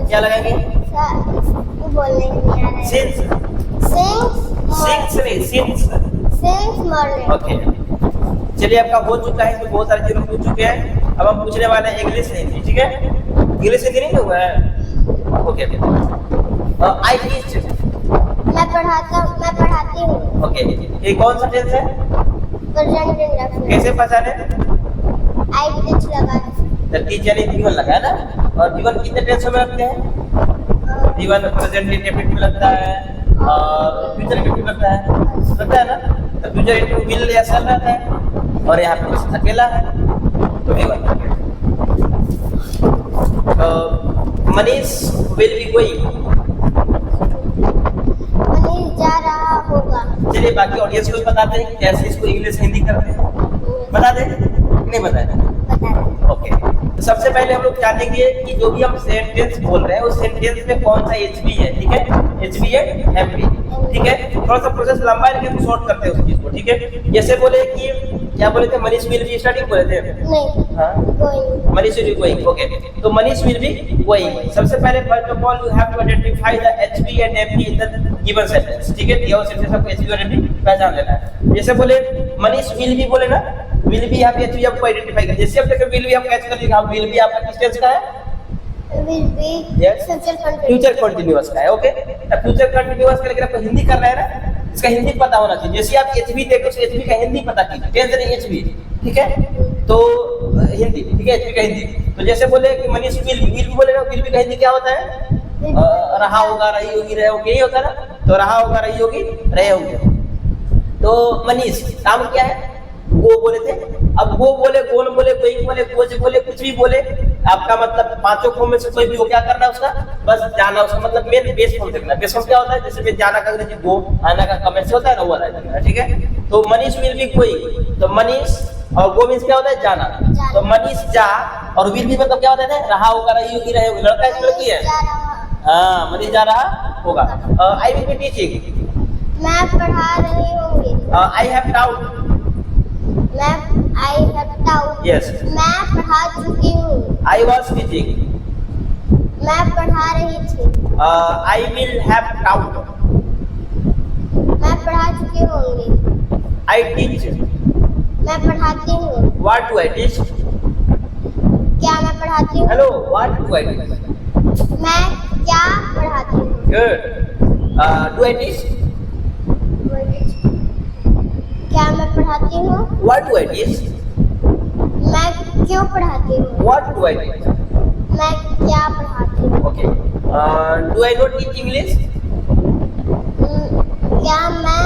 क्या लगाएंगे? बोलने नहीं आ रहा है। Since नहीं, since since morning. ओके, चलिए आपका हो चुका है, इसमें बहुत सारे चीजें पूछ चुके हैं। अब हम पूछने वाले हैं इंग्लिश हिंदी, ठीक है? इंग्लिश हिंदी नहीं हुआ है? Okay okay. आई टीच, मैं पढ़ाती हूँ। ओके, ये कौन सा टेंस है? Present indefinite. कैसे पहचाने? आई टीच लगा है। तो टीच यानी गिवन लगा है ना, और गिवन कितने टेंस में लगते हैं? गिवन प्रेजेंट इंडेफिनिट में लगता है और फ्यूचर इंडेफिनिट लगता है ना? तो फ्यूचर इंडेफिनिट विल या शैल रहता है, और यहाँ पे बस अकेला है तो given. Manish will be going, Manish जा रहा होगा। चलिए बाकी ऑडियंस को भी बताते हैं कि कैसे इसको इंग्लिश हिंदी करते हैं, बता दें? नहीं बताया? बता रहे। ओके, तो सबसे पहले हम लोग जानेंगे कि जो भी हम सेंटेंस बोल रहे हैं उस सेंटेंस में कौन सा एचबी है, ठीक है? एचबी है एमबी, ठीक है? थोड़ा सा प्रोसेस लंबा है लेकिन शॉर्ट करते हैं उस चीज को, ठीक है? जैसे बोले कि क्या बोले थे? मनीष विल बी स्टार्टिंग बोले थे। नहीं, हाँ, going. Manish will be going, okay. तो मनीष विल बी गोइंग, सबसे पहले first of all you have to identify the HB and MB in the given sentence, ठीक है? दिया हुआ सेंटेंस आपको एचबी और एमबी पहचान लेना है। जैसे बोले मनीष विल बी, बोले ना विल बी, आप एचबी आपको आइडेंटिफाई कर, जैसे आप देखो विल बी आप कैच कर लीजिए, विल बी आपका किस टेंस का है? Will be Yes. Future future continuous का है, ओके? तो फ्यूचर कंटिन्यूअस का, लेकिन आपको हिंदी करना है ना, इसका हिंदी पता होना चाहिए। जैसे आप एचबी देखो तो एचबी का हिंदी पता कीजिए, टेंस नहीं एचबी, ठीक है? तो हिंदी, ठीक है? एचबी का हिंदी, तो जैसे बोले कि मनीष विल बी बोले ना, विल बी का हिंदी क्या होता है? रहा होगा, रही होगी, रहे होगी, यही होता है ना? तो रहा होगा, रही होगी, रहे होंगे। तो मनीष काम क्या है? गो बोले थे। अब गो बोले, गोन बोले, गोइंग बोले, गोज बोले, कुछ भी बोले, आपका मतलब पांचों फॉर्म में से कोई भी हो, क्या करना है उसका? बस जाना, उसका मतलब मेन बेस फॉर्म देखना। बेस फॉर्म क्या होता है? जैसे मैं जाना का अंग्रेजी गो, आना का कमेंट से होता है ना, वो वाला, ठीक है? तो मनीष विल बी गोइंग, तो मनीष और गो मींस क्या होता है? जाना। तो मनीष जा, और विल बी मतलब क्या होता है? रहा होगा, रही होगी, रहे होगी। लड़का है लड़की है? हाँ, मनीष जा रहा होगा। आई विल बी टीचिंग, मैं पढ़ा रही होंगी। I have taut, I have taut. Yes. मैं पढ़ा चुकी हूँ। आई वाज टीचिंग, मैं पढ़ा रही थी। आई विल हैव टाउट, मैं पढ़ा चुकी होंगी। आई टीच, मैं पढ़ाती हूँ। What do I teach? क्या मैं पढ़ाती हूँ? Hello, what do I teach? मैं क्या पढ़ाती हूँ? Good, do I teach? क्या मैं पढ़ाती हूँ? What do I teach? मैं क्यों पढ़ाती हूँ? What do I teach? मैं क्या पढ़ाती हूँ? Okay, do I not teach English? क्या मैं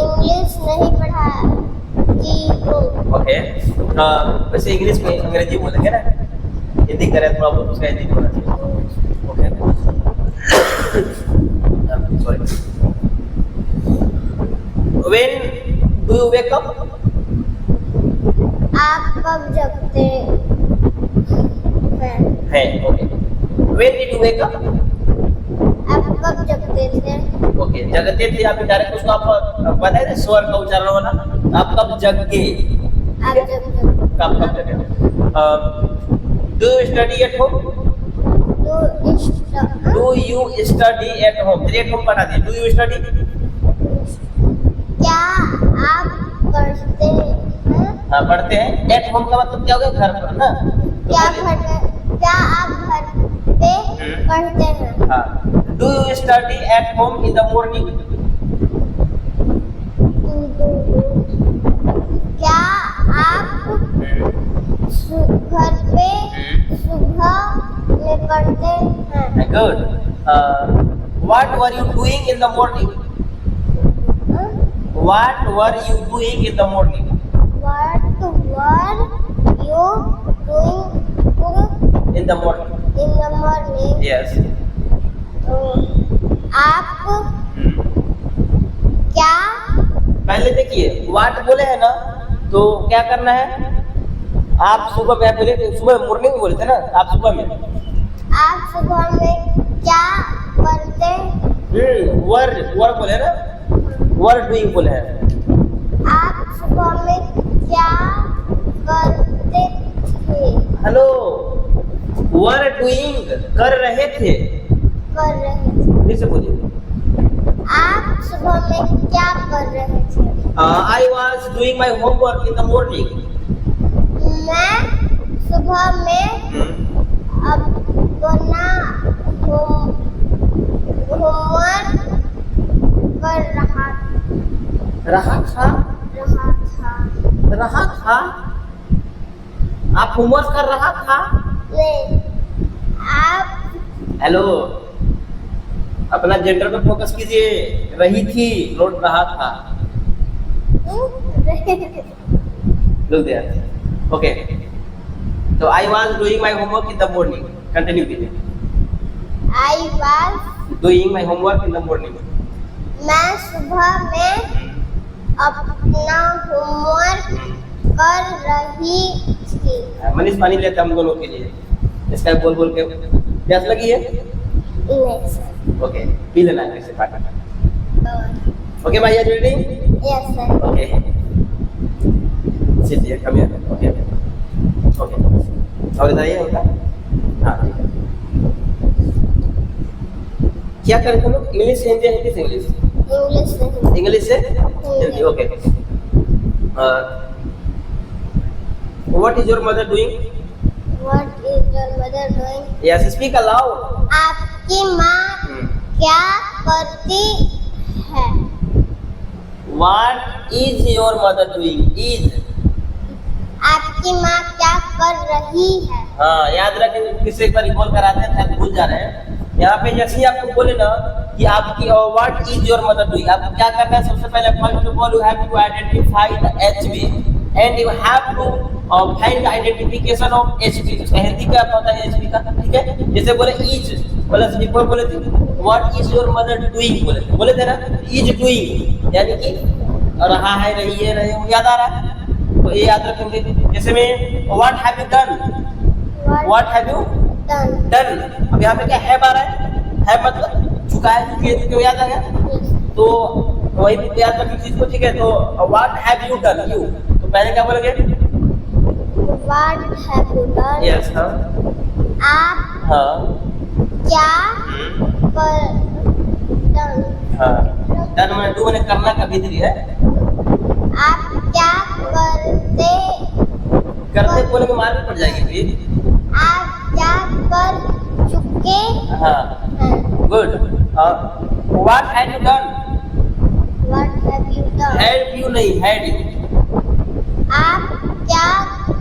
इंग्लिश नहीं पढ़ाती हूँ? ओके, वैसे इंग्लिश में अंग्रेजी बोलेंगे ना, हिंदी करें थोड़ा बहुत, उसका हिंदी होना चाहिए। Okay, sorry. When do you wake up? आप कब जगते हैं? Okay, when did you wake up? आप कब जगते थे? ओके, जगते थे, आप डायरेक्ट उसको आप पता है ना स्वर का उच्चारण वाला, आप कब जगे? आप जब कब जगे? Do you study at home? Do you study at home? चलिए at home पढ़ा दिए, do you study? क्या आप पढ़ते हैं? हाँ, पढ़ते हैं। At home का मतलब क्या हो गया? घर पर ना? क्या आप घर पे पढ़ते हैं? हाँ, do you study at home in the morning? क्या आप घर पे सुबह में पढ़ते हैं? Good. What were you doing in the morning? What were you doing in the morning? What were you doing In the morning. in the morning? Yes. आप क्या पहले देखिए, what बोले हैं ना, तो क्या करना है? आप सुबह में बोले, सुबह मॉर्निंग बोले थे ना, आप सुबह में क्या करते? वर बोले ना, वर डूइंग बोले हैं। आप सुबह में क्या करते थे? हेलो, वर डूइंग कर रहे थे, कर रहे थे। फिर से बोलिए। आप सुबह में क्या कर रहे थे? I was doing my homework in the morning. मैं सुबह में अपना होमवर्क कर रहा था। आप होमवर्क कर रहा था? नहीं, आप हेलो, अपना जेंडर पे फोकस कीजिए। रही थी, नोट रहा था। Look there. Okay. So I was doing my homework in the morning. Continue कीजिए। I was Doing my homework in the morning. मैं सुबह में अपना होमवर्क कर रही थी। मनीष पानी लेते हम दोनों के लिए। इसका बोल बोल के प्यास लगी है? नहीं सर। ओके, पी लेना है से पानी। ओके भाई, are you ready? Yes sir. Okay, sit here, come here. Okay okay, और बताइए उनका। हाँ ठीक है। क्या करें तुम लोग? इंग्लिश से हिंदी, हिंदी से इंग्लिश? इंग्लिश से Hindi. Okay. What is your mother doing? What is your mother doing? Yes, speak allowed. आपकी माँ क्या करती है? What is your mother doing? Is आपकी माँ क्या कर रही है? हाँ, याद रखें, किसी एक बार रिकॉल कराते हैं, शायद भूल जा रहे हैं। यहाँ पे जैसे ही आपको बोले ना कि आपकी what is your mother doing, आपको क्या करना है? सबसे पहले first of all you have to identify the HV and you have to find the identification of HV. Hindi का पता है एचवी का, ठीक है? जैसे बोले इज, प्लस बिफोर बोले थे what is your mother doing, बोले थे ना इज डूइंग, यानी कि रहा है, रही है, रहे हो, याद आ रहा है? तो ये याद रखेंगे। जैसे में what have you done, what have you done. अब यहाँ पे क्या है आ रहा है मतलब चुका है, चुकी है, क्यों याद आ गया? तो वही याद रखिए चीज को, ठीक है? तो what have you done, you, तो पहले क्या बोलेंगे? What have you done? Yes, हाँ आप हाँ क्या कर done? हाँ, डन में डू मैंने करना का भीतरी है। आप क्या करते बोले के मार भी पड़ जाएगी फिर। आप क्या कर चुके हाँ, हैं? Good. What had you done? What have you done? Had you नहीं, हैड यू। आप क्या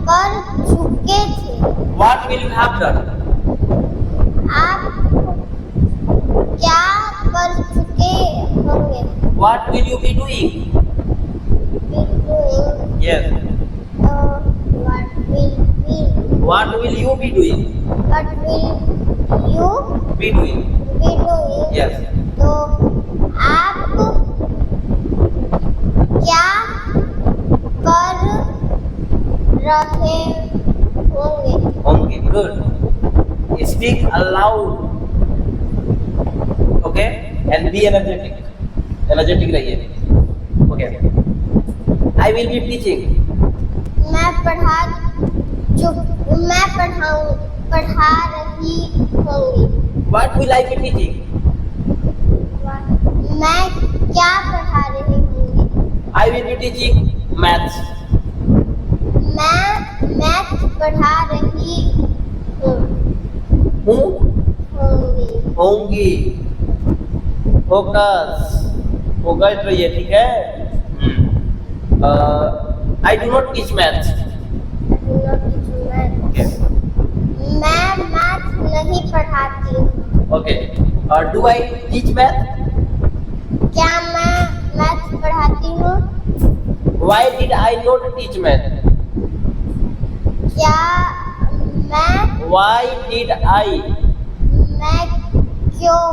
कर चुके थे? What will you have done? आप क्या कर चुके होंगे? What will you be doing? Be doing. Yes, What will what will you be doing? you be doing, be doing? Yes. तो आप क्या कर रहे होंगे? होंगे, good. Speak allowed, okay, and be energetic रहिए। Okay, I will be teaching. मैं पढ़ा रही होंगी। What will I be teaching? मैं क्या पढ़ा रही होंगी? आई विल बी टीचिंग मैथ्स। मैं मैथ पढ़ा रही होंगी। फोकस रहिए, ठीक है? आई डू नॉट टीच मैथ्स। मैं मैथ नहीं पढ़ाती हूँ। Okay, do I teach math? क्या मैं मैथ पढ़ाती हूँ? Why did I not teach math? क्या मैं व्हाई डिड आई? मैं क्यों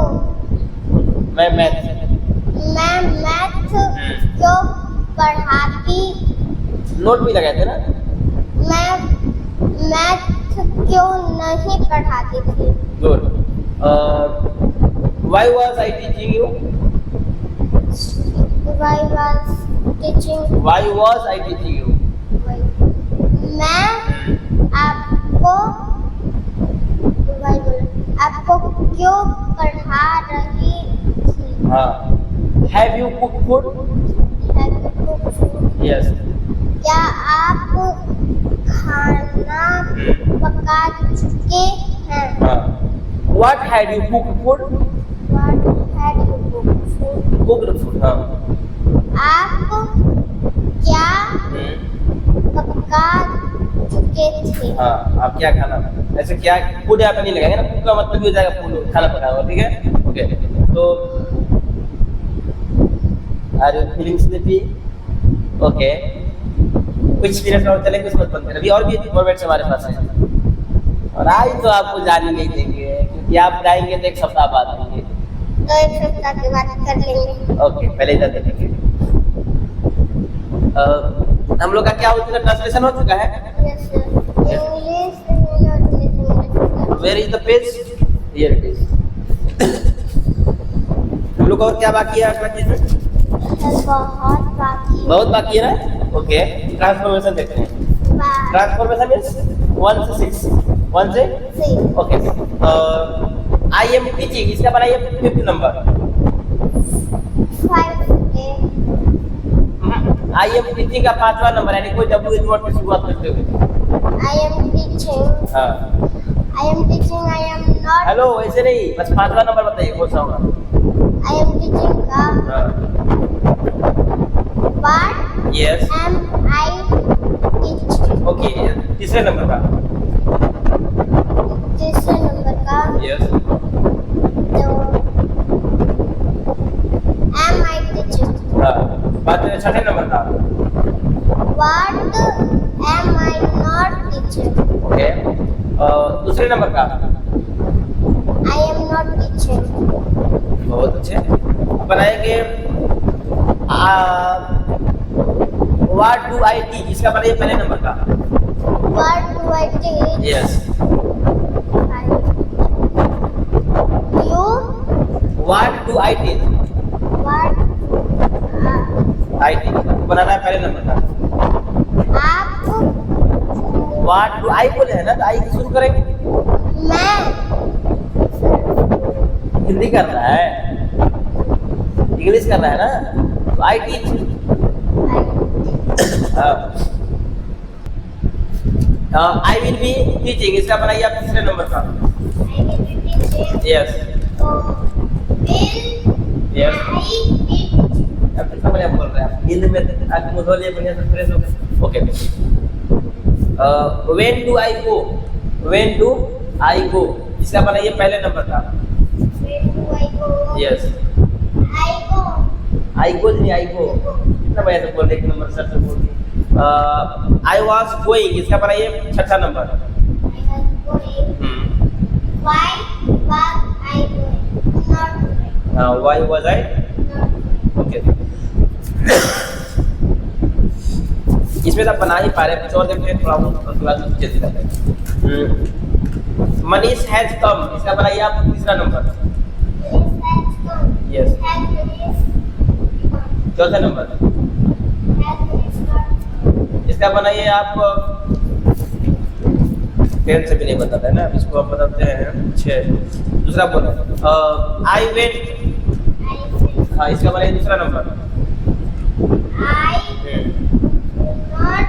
मैं मैथ क्यों पढ़ाती? नोट भी लगाए थे ना? मैं मैथ क्यों नहीं पढ़ाती थी? Good. Why was I teaching you? Why was teaching? Why was I teaching you? मैं आपको क्यों पढ़ा रही थी? हाँ, have you cook food? Have you cooked food? Yes. क्या आप खाना पका चुके हैं? हाँ। What had you cook food? What had you cooked food? Cooked food. हाँ। आप क्या पका चुके थे? हाँ, आप क्या खाना, ऐसे क्या फूड यहाँ पे नहीं लगाएंगे ना, कुक का मतलब भी हो जाएगा फूड, खाना पकाना हुआ, ठीक है। ओके, तो are you feeling sleepy? Okay, कुछ मिनट और चलेंगे, उसके बाद बंद करें। अभी और भी फॉर्मेट्स हमारे पास हैं, और आज तो आपको जाने नहीं देंगे क्योंकि आप जाएंगे तो एक सप्ताह बाद आएंगे। तो एक सप्ताह के बाद कर लेंगे। ओके, पहले इधर देखेंगे। हम लोग का क्या हो चुका, ट्रांसलेशन हो चुका है। Yes, sir. English, English. Where is the page? Here it is. हम लोग और क्या बाकी है आज बाकी में? बहुत बाकी। बहुत बाकी है ना। ओके, ट्रांसफॉर्मेशन देखते हैं। ट्रांसफॉर्मेशन मींस 1 से 6, 1 से ओके। आई एम टीचिंग, इसका बनाइए 5th number. I am teaching का 5वां नंबर, यानी कोई डब्ल्यू वर्ड की शुरुआत करते हुए। I am teaching. हाँ, I am teaching. I am not. Hello, ऐसे नहीं, बस 5वां नंबर बताइए कौन सा होगा। I am teaching का हाँ, what yes, am I teaching? Okay. तीसरे नंबर का तीसरे नंबर का यस, तो am I teaching? हाँ। बात छठे नंबर का What am I not teaching? Okay. दूसरे नंबर का I am not teaching. बहुत अच्छे। बनाएंगे व्हाट डू आई टीच, इसका बनाइए पहले नंबर का। What do I teach? Yes, You what do I teach, what I teach बनाना है पहले नंबर का। आप व्हाट डू आई बोले है ना, तो आई से शुरू करेंगे। मैं हिंदी करना है, इंग्लिश करना है ना, तो I teach. I will be teaching, इसका बनाइए आप तीसरे नंबर का। I will be teaching. Yes, तो will यस। I teach? अब कितना बढ़िया बोल रहे हैं आप, नींद में आज मुझे बढ़िया से फ्रेश हो गए। Okay, when do I go, when do I go, इसका बनाइए पहले नंबर का। When do I go? Yes, I go. I go नहीं, आई गो, कितना बढ़िया से बोल रहे, एक नंबर सर से बोल। आई वाज गोइंग, इसका बनाइए छठा number. I was going. Why was I going? Not going. Why was I, Not okay. इसमें तो आप बना ही पा रहे हैं, कुछ और देखते हैं थोड़ा बहुत, उसके बाद जल्दी करते हैं। मनीष हैज कम, इसका बनाइए आप तीसरा number. going. Has come. Yes, Has finished. चौथा नंबर। Has finished. इसका बनाइए आप 10 से भी नहीं बताता है ना, इसको आप बताते हैं 6। दूसरा बोलो, आई वेंट, I went. हाँ, इसका बनाइए दूसरा number. I not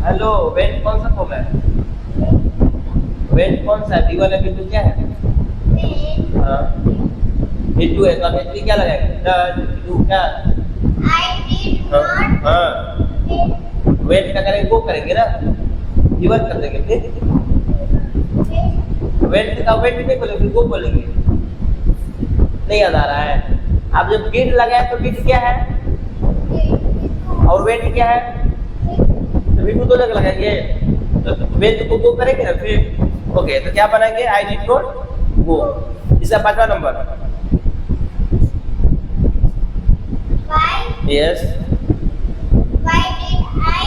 hello, went कौन सा फॉर्म है? वेंट कौन सा, D1 है, बिंदु क्या है? went. हाँ, बिंदु है, तो आप इसमें क्या लगाएंगे? बिंदु क्या? I did हाँ, not हाँ, went. वेंट का करेंगे, वो करेंगे ना, D1 कर देंगे, ठीक? वेंट का वेंट नहीं बोलेंगे, वो बोलेंगे। नहीं याद आ रहा है। आप जब डिड लगाए तो डिड क्या है और वेंट क्या है, तो भी दो लग लगाएंगे, तो वेंट को गो करेंगे ना फिर। ओके, तो क्या बनाएंगे, आई डिड नॉट गो, इसका 5वां नंबर। Why? Yes, Why did I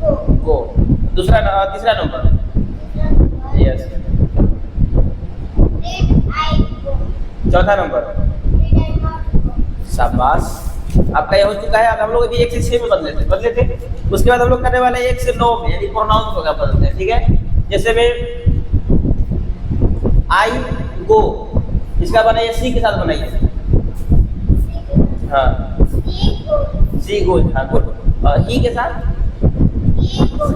go? Go, तीसरा नंबर। Yes, Did I go? चौथा नंबर। Did I not go? शाबाश, आपका ये हो चुका है। अब हम लोग अभी 1 से 6 में बदले थे। उसके बाद हम लोग करने वाले हैं 1 से 9 में, यानी प्रोनाउंस होगा बदलते हैं, ठीक है। जैसे में आई गो, इसका बनाइए सी के साथ बनाइए। हाँ He goes. सी गोज, हाँ गुड। ही के साथ He goes.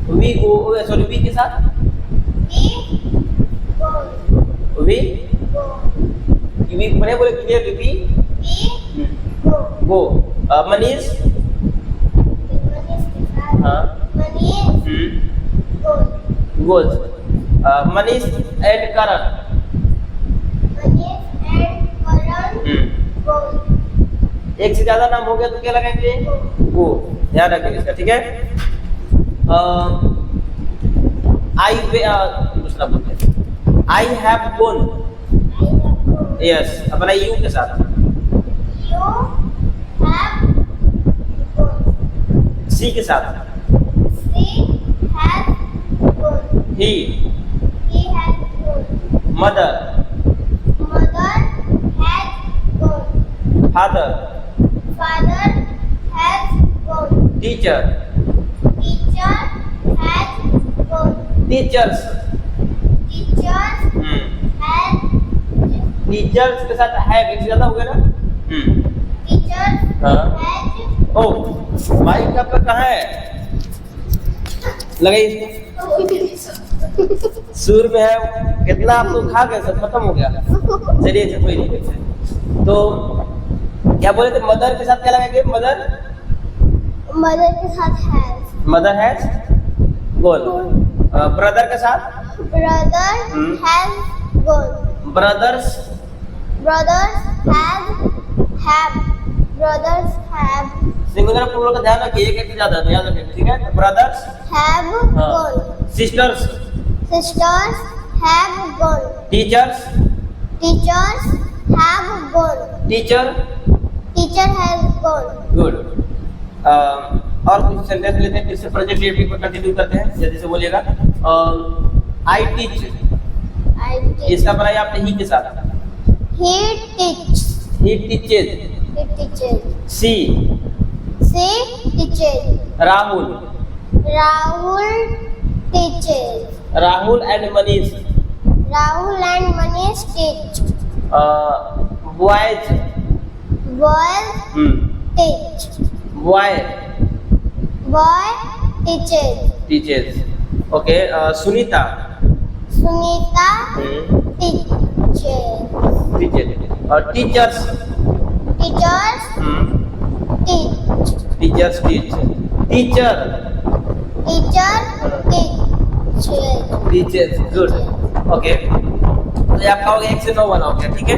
We go, sorry we के साथ He goes. We Go. We मैंने बोले clear we He go. Go. Manish Manish के साथ हाँ Manish goes. Goes. Manish and Karan Manish and Karan goes. एक से ज्यादा नाम हो गया तो क्या लगाएंगे? गो। ध्यान रखेंगे इसका, ठीक है। आई दूसरा बोलते हैं I have gone. I have gone. Yes, अपना यू के साथ You have gone. सी के साथ She has gone. He He has gone. Mother Mother has gone. Father Father has gone. Teacher Teacher has gone. Teachers Teachers has teachers के साथ है, एक से ज्यादा हो गया ना। teachers हाँ। has ओ माइक आपका कहाँ है? लगाइए सुर में है। कितना आप लोग खा गए, सब खत्म हो गया। चलिए अच्छा, कोई नहीं। तो क्या बोले थे? मदर के साथ क्या लगाएंगे? मदर mother के साथ has. Mother has gone. Brother के साथ Brother has gone. Brothers Brothers have. Brothers have singular plural का ध्यान रखिए, एक एक ज्यादा ध्यान रखिए, ठीक है। Brothers gone. Sisters Sisters have gone. Teachers Teachers have gone. Teacher Teacher has gone. Good. और कुछ सेंटेंस लेते हैं, फिर से प्रेजेंट टेंस पर कंटिन्यू करते हैं, जल्दी से बोलिएगा। I teach, I teach. इसका बनाइए आपने ही के साथ। He teaches. He teaches. He teaches. She She teaches. Rahul Rahul teaches. Rahul and Manish. Rahul and Manish teach. Boys Boys teach. Boy Boy teaches. Teaches. Okay. Sunita Sunita teaches. Teacher. और teachers Teachers teach. Teachers teach. Teacher Teacher teaches. Teachers, good. Okay, तो ये आपका हो गया 1 से 9 वाला हो गया, ठीक है।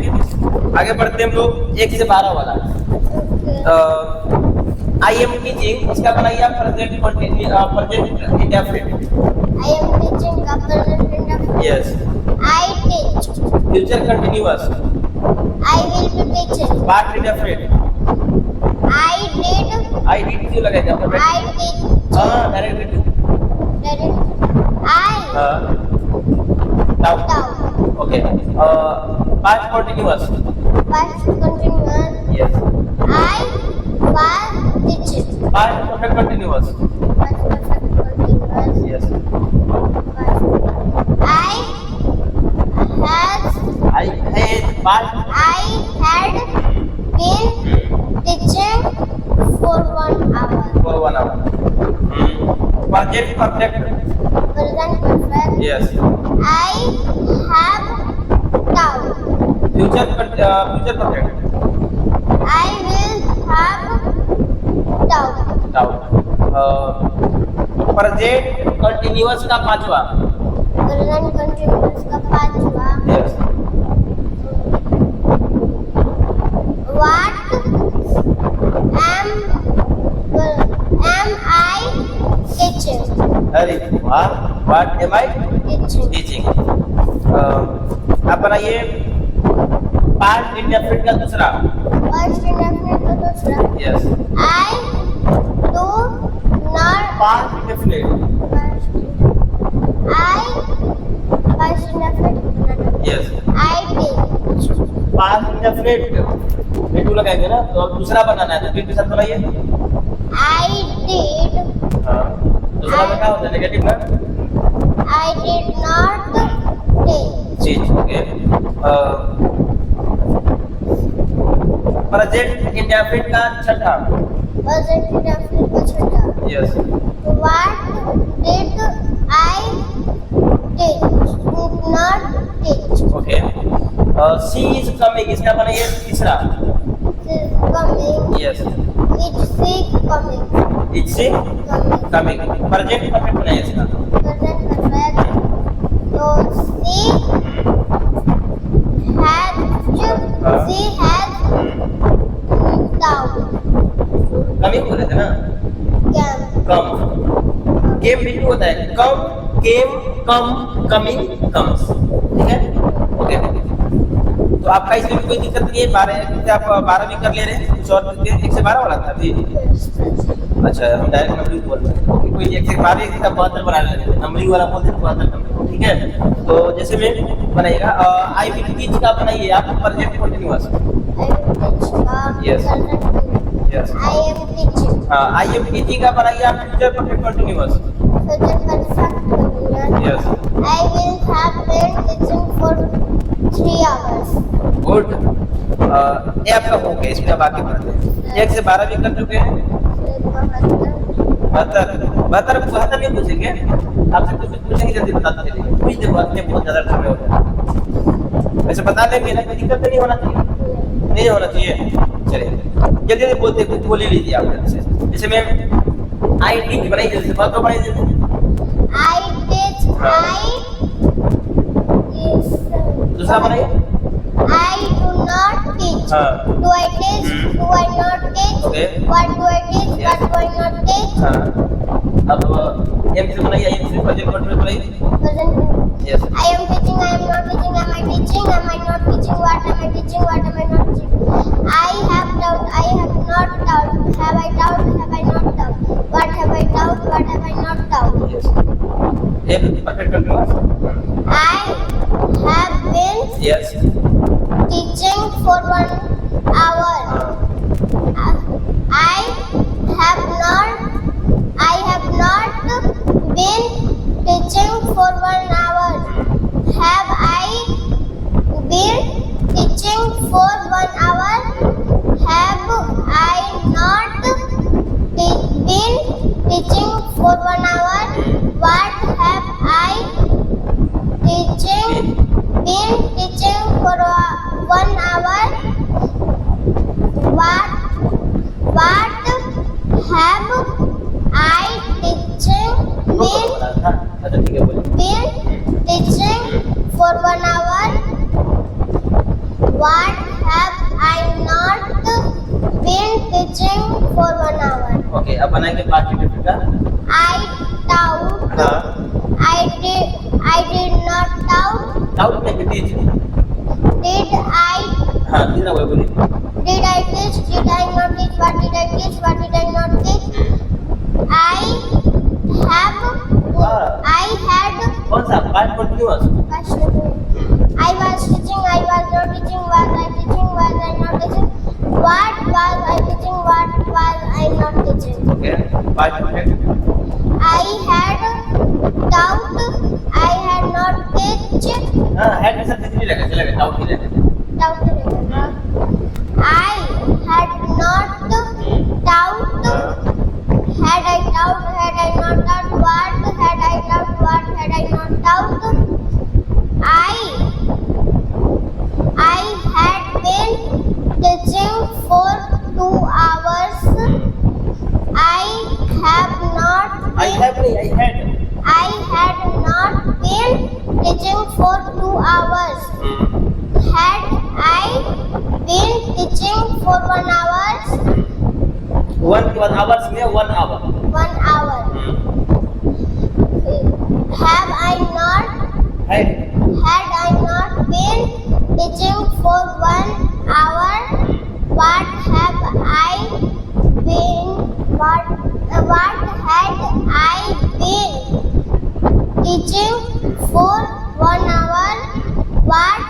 आगे बढ़ते हैं हम लोग 1 से 12 वाला। आई एम टीचिंग, इसका बनाइए आप present continue, present indefinite. I am teaching का present indefinite. Yes. I teach. Future continuous. I will be teaching. Past indefinite. I did. I did क्यों लगाएगा आपका? I did. हां, direct. I now down. Okay. Past continuous. Past continuous. Yes. I was teaching. Past perfect continuous. Past perfect continuous. Yes. I I had passed had been teaching for 1 hour. for 1 hour. Present perfect. Present perfect. Yes. I have towel. Future perfect. I will have towel. Now, present continuous का 5वां. Present continuous का 5वां. Yes. What am I teaching? अरे वाह, what am I Teaching. teaching? अब बनाइए past indefinite का दूसरा. Past indefinite का दूसरा. Yes. I do not. Past indefinite. Past indefinite. Yes. I teach. Past indefinite. Two लगाएंगे ना, तो अब दूसरा बनाना है, तो फिर के साथ बनाइए। I did. हाँ, दूसरा में क्या होता है? नेगेटिव ना? I did not teach. चीज, ओके। प्रेजेंट इंडेफिनिट का छठा। प्रेजेंट इंडेफिनिट का छठा। Yes. What did I teach? Did not teach. Okay. She is coming, इसका बनाइए तीसरा। Is coming. Yes. It's coming. Is she Coming. Coming, present perfect बनाइए इसका। Present perfect. So she has down. Coming बोल रहे थे ना, Came. कम। केम भी होता है, कम, केम, कम, कमिंग, कम्स। ठीक है, ओके। तो आपका इसमें भी कोई दिक्कत नहीं है। 12 आप 12 भी कर ले रहे हैं, कुछ और करके 1 से 12 वाला था अभी। अच्छा, हम डायरेक्ट नंबरिंग बोल रहे हैं। ओके, कोई 1 से 12 1 से 72 बना लेते हैं, नंबरिंग वाला बोलते हैं 72 नंबर। ठीक है, तो जैसे में बनाइएगा आई विल टीच का बनाइए आप present continuous. Yes. Yes. I am teaching. I am teaching का बनाइए आप future perfect continuous. Present perfect continuous. Yes, I will have been teaching for 3 hours. Good. ये आपका हो गया, इसमें अब आगे बढ़ते हैं। 1 से 12 भी कर चुके हैं। 72 नहीं पूछेंगे आपसे, कुछ पूछेंगे जल्दी बताते चलिए। कुछ देखो आपने बहुत ज्यादा समय हो गया, वैसे बता देंगे ना, कोई दिक्कत नहीं होना चाहिए, नहीं होना चाहिए। चलिए जल्दी जल्दी बोलते, कुछ बोल ही लीजिए आप जल्दी से। जैसे मैं आई टीच बनाइए जल्दी से, बात तो बनाइए जल्दी। I teach. दूसरा बनाइए। I do not teach. हाँ। Do I teach? Do I not teach? Okay. What do I teach? Yes. What do I not teach? हाँ, अब एम से बनाइए, एम से प्रेजेंट कंटीन्यूअस बनाइए। Present. Yes. I am teaching. I am not teaching. Am I teaching? Am I not teaching? What am I teaching? What am I not teaching? I have doubt. I have not doubt. Have I doubt? Have I not doubt? What have I doubt? What have I not doubt? Yes. एक perfect continuous. I have been yes. teaching for 1 hour. I have not been teaching for 1 hour. Have I been teaching for 1 hour? Have I not been teaching for 1 hour? What have I been teaching for 1 hour? What have I अच्छा ठीक है, बोलिए। been teaching for 1 hour? What have I not been teaching for 1 hour? Okay, अब बनाएंगे participate का। I doubt. हाँ, I did not doubt. Doubt नहीं teach. Did I हाँ, कितना हुआ बोलिए। Did I teach? Did I not teach? What did I teach? What did I not teach? I had कौन सा part continuous? I was teaching. I was not teaching. Was I teaching? Was I not teaching? What was I teaching? What was I not teaching? Okay, part perfect. I had doubt. I had not teach. हाँ, head में सब नहीं लगा, चलेगा, doubt ही रहते थे। Doubt. I had not doubt. Had I doubt? Had I not doubt? What had I doubt? What had I not doubt? I had been teaching for 2 hours. I have not I have नहीं, I had. I had not been teaching for 2 hours. Had I been teaching for 1 hour? 1 hours में 1 our. 1 hour. Have I not Had I not been teaching for 1 hour? What have I been? What had I been teaching for 1 hour? What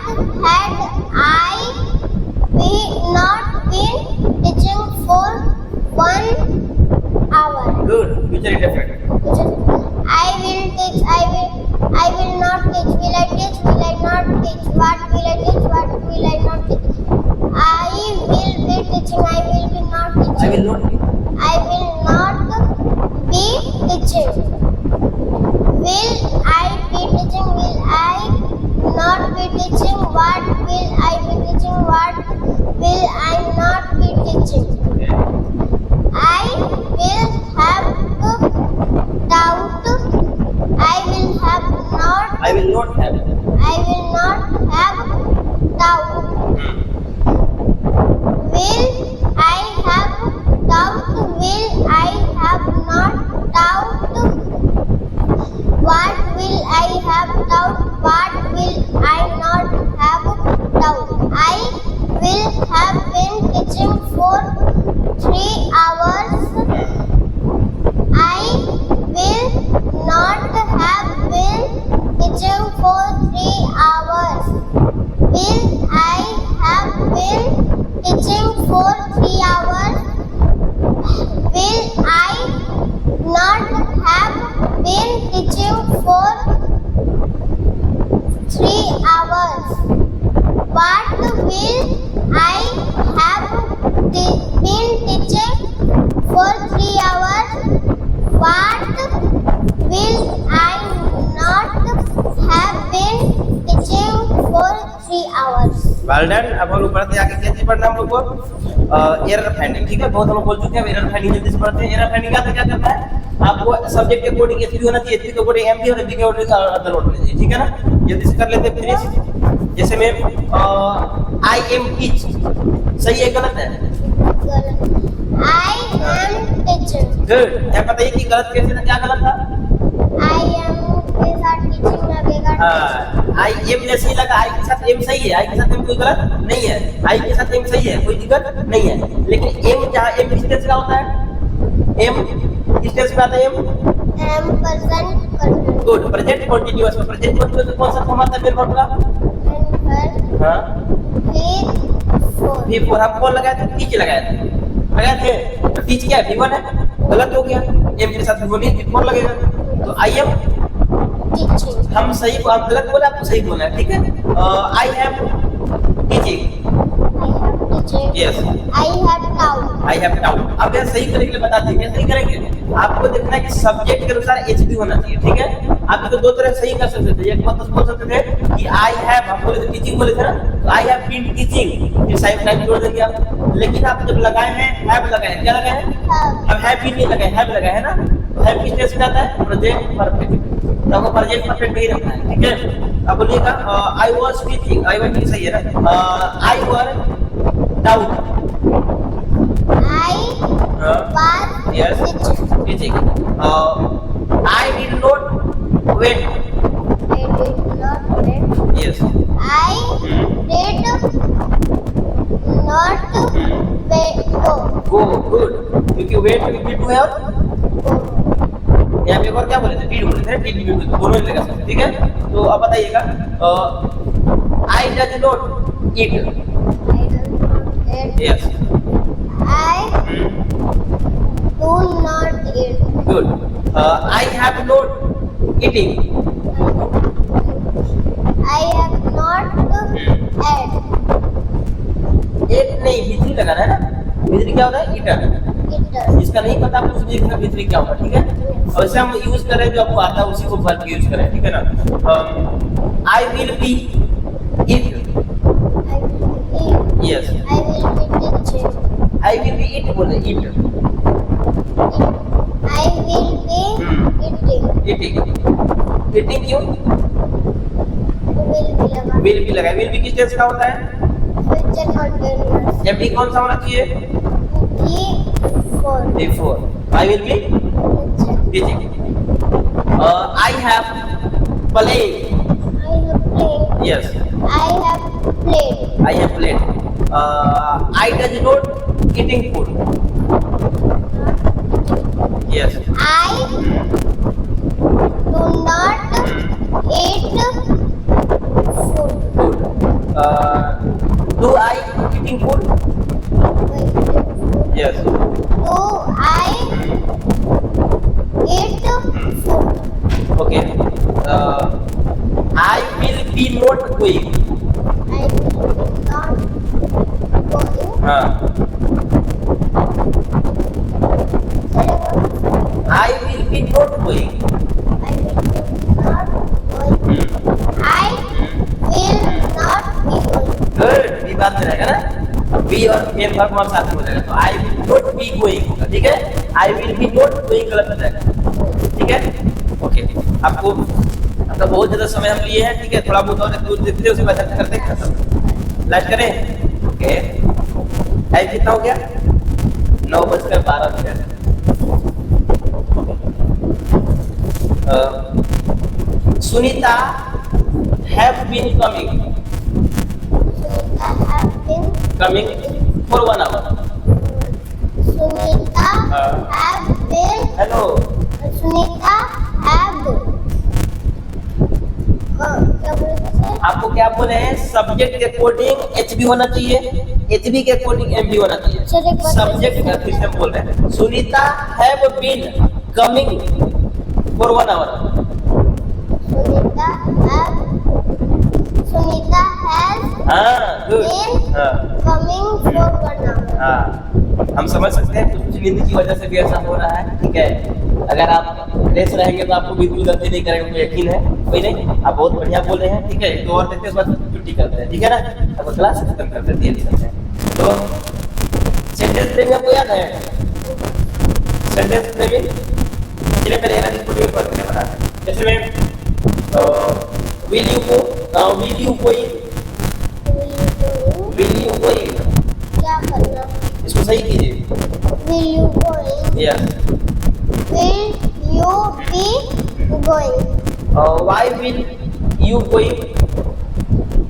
had I not been teaching for 1 hour? Good, future indefinite. I will teach. I will not teach. Will I teach? Will I not teach? What been teaching for 3 hours? What will I not have been teaching for 3 hours? Well done. अब हम लोग बढ़ते हैं आगे, क्या चीज पढ़ना हम लोग को? Error finding. ठीक है, बहुत हम लोग बोल चुके हैं एरर फाइंडिंग जल्दी से पढ़ते हैं। एरर फाइंडिंग का क्या करना है, आपको सब्जेक्ट के अकॉर्डिंग एचबी होना चाहिए, एचबी के अकॉर्डिंग एमबी और एमबी के अकॉर्डिंग अदर होना चाहिए। ठीक है ना, जल्दी से कर लेते हैं फिनिश। जैसे मैं आई एम टीच, सही है गलत है? I am teaching. गुड। यहाँ बताइए कि गलत कैसे था, क्या गलत था? I am के साथ teaching लगेगा। हाँ, आई एम जैसे ही लगा, आई के साथ एम सही है, आई के साथ एम कोई गलत नहीं है, आई के साथ एम सही है, कोई दिक्कत नहीं है। लेकिन एम जहाँ एम किस टेंस का होता है, एम किस टेंस में आता है am? am present continuous। Good. Present continuous में प्रेजेंट कंटीन्यूअस में कौन सा फॉर्म आता है मेन वर्ब का? हाँ, V4। हम कौन लगाए थे? टीच लगाए थे, लगाए थे। तो टीच क्या है? V1 है, गलत हो गया। एम के साथ V1 नहीं, V4 लगेगा। तो आई एम teaching। हम सही, आप गलत बोला, आपको सही बोलना है। ठीक है, I have teaching. Yes, I have taught। I have taut. अब यह सही करने के लिए बताते हैं, क्या सही करेंगे? आपको देखना है कि सब्जेक्ट के अनुसार एचबी होना चाहिए। ठीक है, आप इसको दो तरह सही कर सकते थे। एक बात तो बोल सकते थे कि आई हैव, हम बोले थे टीचिंग बोले थे ना, तो आई हैव बीन टीचिंग, फिर साइड लाइन जोड़ देंगे आप। लेकिन आप जब लगाए हैं हैव लगाए हैं, क्या लगाए हैं? अब हैव बीन नहीं लगाए, हैव लगाए है ना। तो हैव किस टेंस में आता है? Present perfect. तो आपको प्रेजेंट परफेक्ट नहीं रखना है। ठीक है, अब बोलिएगा I was teaching, I was teaching सही है ना। आई वर doubt, I was yes teaching। I did not wait। I did not wait। Yes। I did not wait Go। Good। क्योंकि wait में did to have, यहाँ पे एक और क्या बोले थे? did बोले थे, did भी बोले थे, दोनों ही लगा सकते। ठीक है, तो अब बताइएगा I does not eat। I did not eat। Yes। I do not eat। Good। I have not eating। I have not ate। एक नहीं, भीतरी लगाना है ना। भीतरी क्या होता है? ईटर। Eater। जिसका नहीं पता आपको उसमें देखना भीतरी क्या होगा। ठीक है, और वैसे हम यूज करें जो आपको आता है उसी को वर्ब यूज करें। ठीक है ना, I will be eat. I will eat। Yes, I will be teaching। I will be eat बोले, eat. I will be eating। Eating. Eating क्यों? Will be लगा। विल बी लगाए। विल बी किस tense का होता है? Future continuous। जब भी कौन सा होना चाहिए? Before। Before. I will be teaching. I have played. I have played। Yes, I have played। I have played. I does not eating food. Yes. I do not eat food। Good। Do I eating food? Yes। Do I eat food? Okay। I will be not going। I will not going। हाँ। I will be not going। I will not going। I will not be going। Good। ये बात में रहेगा ना, be और main verb हमारे साथ में हो जाएगा। तो I will not be going होगा। ठीक है, I will be not going गलत हो जाएगा। ठीक है, ओके। आपको आपका बहुत ज्यादा समय हम लिए हैं। ठीक है, थोड़ा बहुत और दूर देखते हैं, उसके बाद करते हैं खत्म। लाइट करें। ओके, टाइम कितना हो गया? 9:12। Sunita have been coming Sunita have been। For 1 hour। Sunita have been। Hello, Sunita have। क्या बोले थे? आपको क्या बोले हैं? सब्जेक्ट के अकॉर्डिंग एचबी होना चाहिए, एचबी के अकॉर्डिंग एमबी होना चाहिए। सर, एक बात सब्जेक्ट का फिर से बोल रहे हैं, Sunita have been coming for 1 hour। Sunita has हाँ, गुड। been हाँ coming for 1 hour. हाँ, हम समझ सकते हैं कुछ नींद की वजह से भी ऐसा हो रहा है, ठीक है। अगर आप फ्रेश रहेंगे तो आपको बिल्कुल गलती नहीं करेंगे, मुझे यकीन है। कोई नहीं, आप बहुत बढ़िया बोल रहे हैं, ठीक है। तो और देखते हैं, उसके बाद छुट्टी करते हैं, ठीक है ना। अब क्लास खत्म कर देते हैं। तो सेंटेंस प्रेमी आपको याद है? सेंटेंस प्रेमी चलिए पहले यार इसको डिवाइड करके बता दें। जैसे मैं will you go, will you going, Will you will going? You going, क्या करना? इसको सही कीजिए। Will you going? Yes. Will you be going? Why will you going,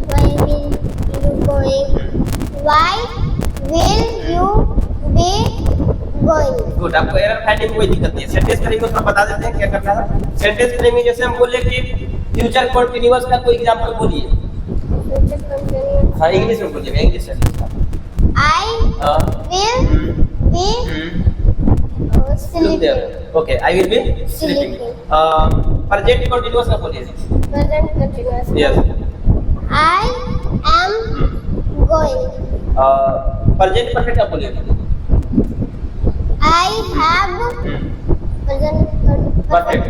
Why will you going? Why will you be going? Good. आपको error finding में कोई दिक्कत नहीं है। सेंटेंस प्रेमी को थोड़ा बता देते हैं क्या करना है। सेंटेंस प्रेमी जैसे हम बोले कि फ्यूचर कंटीन्यूअस का कोई एग्जांपल बोलिए। Future continuous. हाँ इंग्लिश में बोलिए, इंग्लिश सेंटेंस का। I will be look sleeping. There. Okay, I will be sleeping. Present continuous का बोलिए। Present continuous. Yes. I am going. Present perfect का बोलिए। I have present perfect.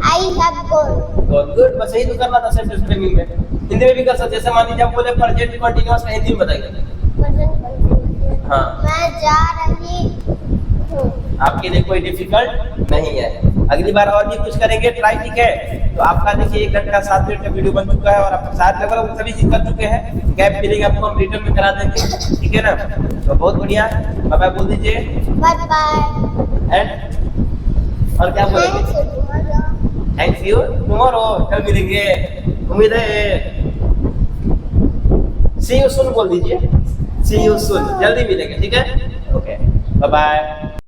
I have gone. Good, बस यही तो करना था सेंटेंस प्रेमी में। हिंदी में भी कर सकते हैं। जैसे मान लीजिए हम बोले प्रेजेंट कंटीन्यूअस का हिंदी में बताइए। Present continuous. हाँ, मैं जा रही हूँ. आपके लिए कोई डिफिकल्ट नहीं है। अगली बार और भी कुछ करेंगे ट्राई, ठीक है। तो आपका देखिए 1 घंटा 7 मिनट का वीडियो बन चुका है और आपको शायद लग रहा है सभी चीज कर चुके हैं। गैप फिलिंग आपको हम रिटर्न में करा देंगे, ठीक है ना। तो बहुत बढ़िया, बाय बाय बोल दीजिए। Bye bye. एंड और क्या बोलेंगे? Thanks you tomorrow. Thanks you tomorrow, कल मिलेंगे, उम्मीद है। सी यू सून बोल दीजिए। सी यू सून, जल्दी मिलेंगे, ठीक है। Okay, bye bye.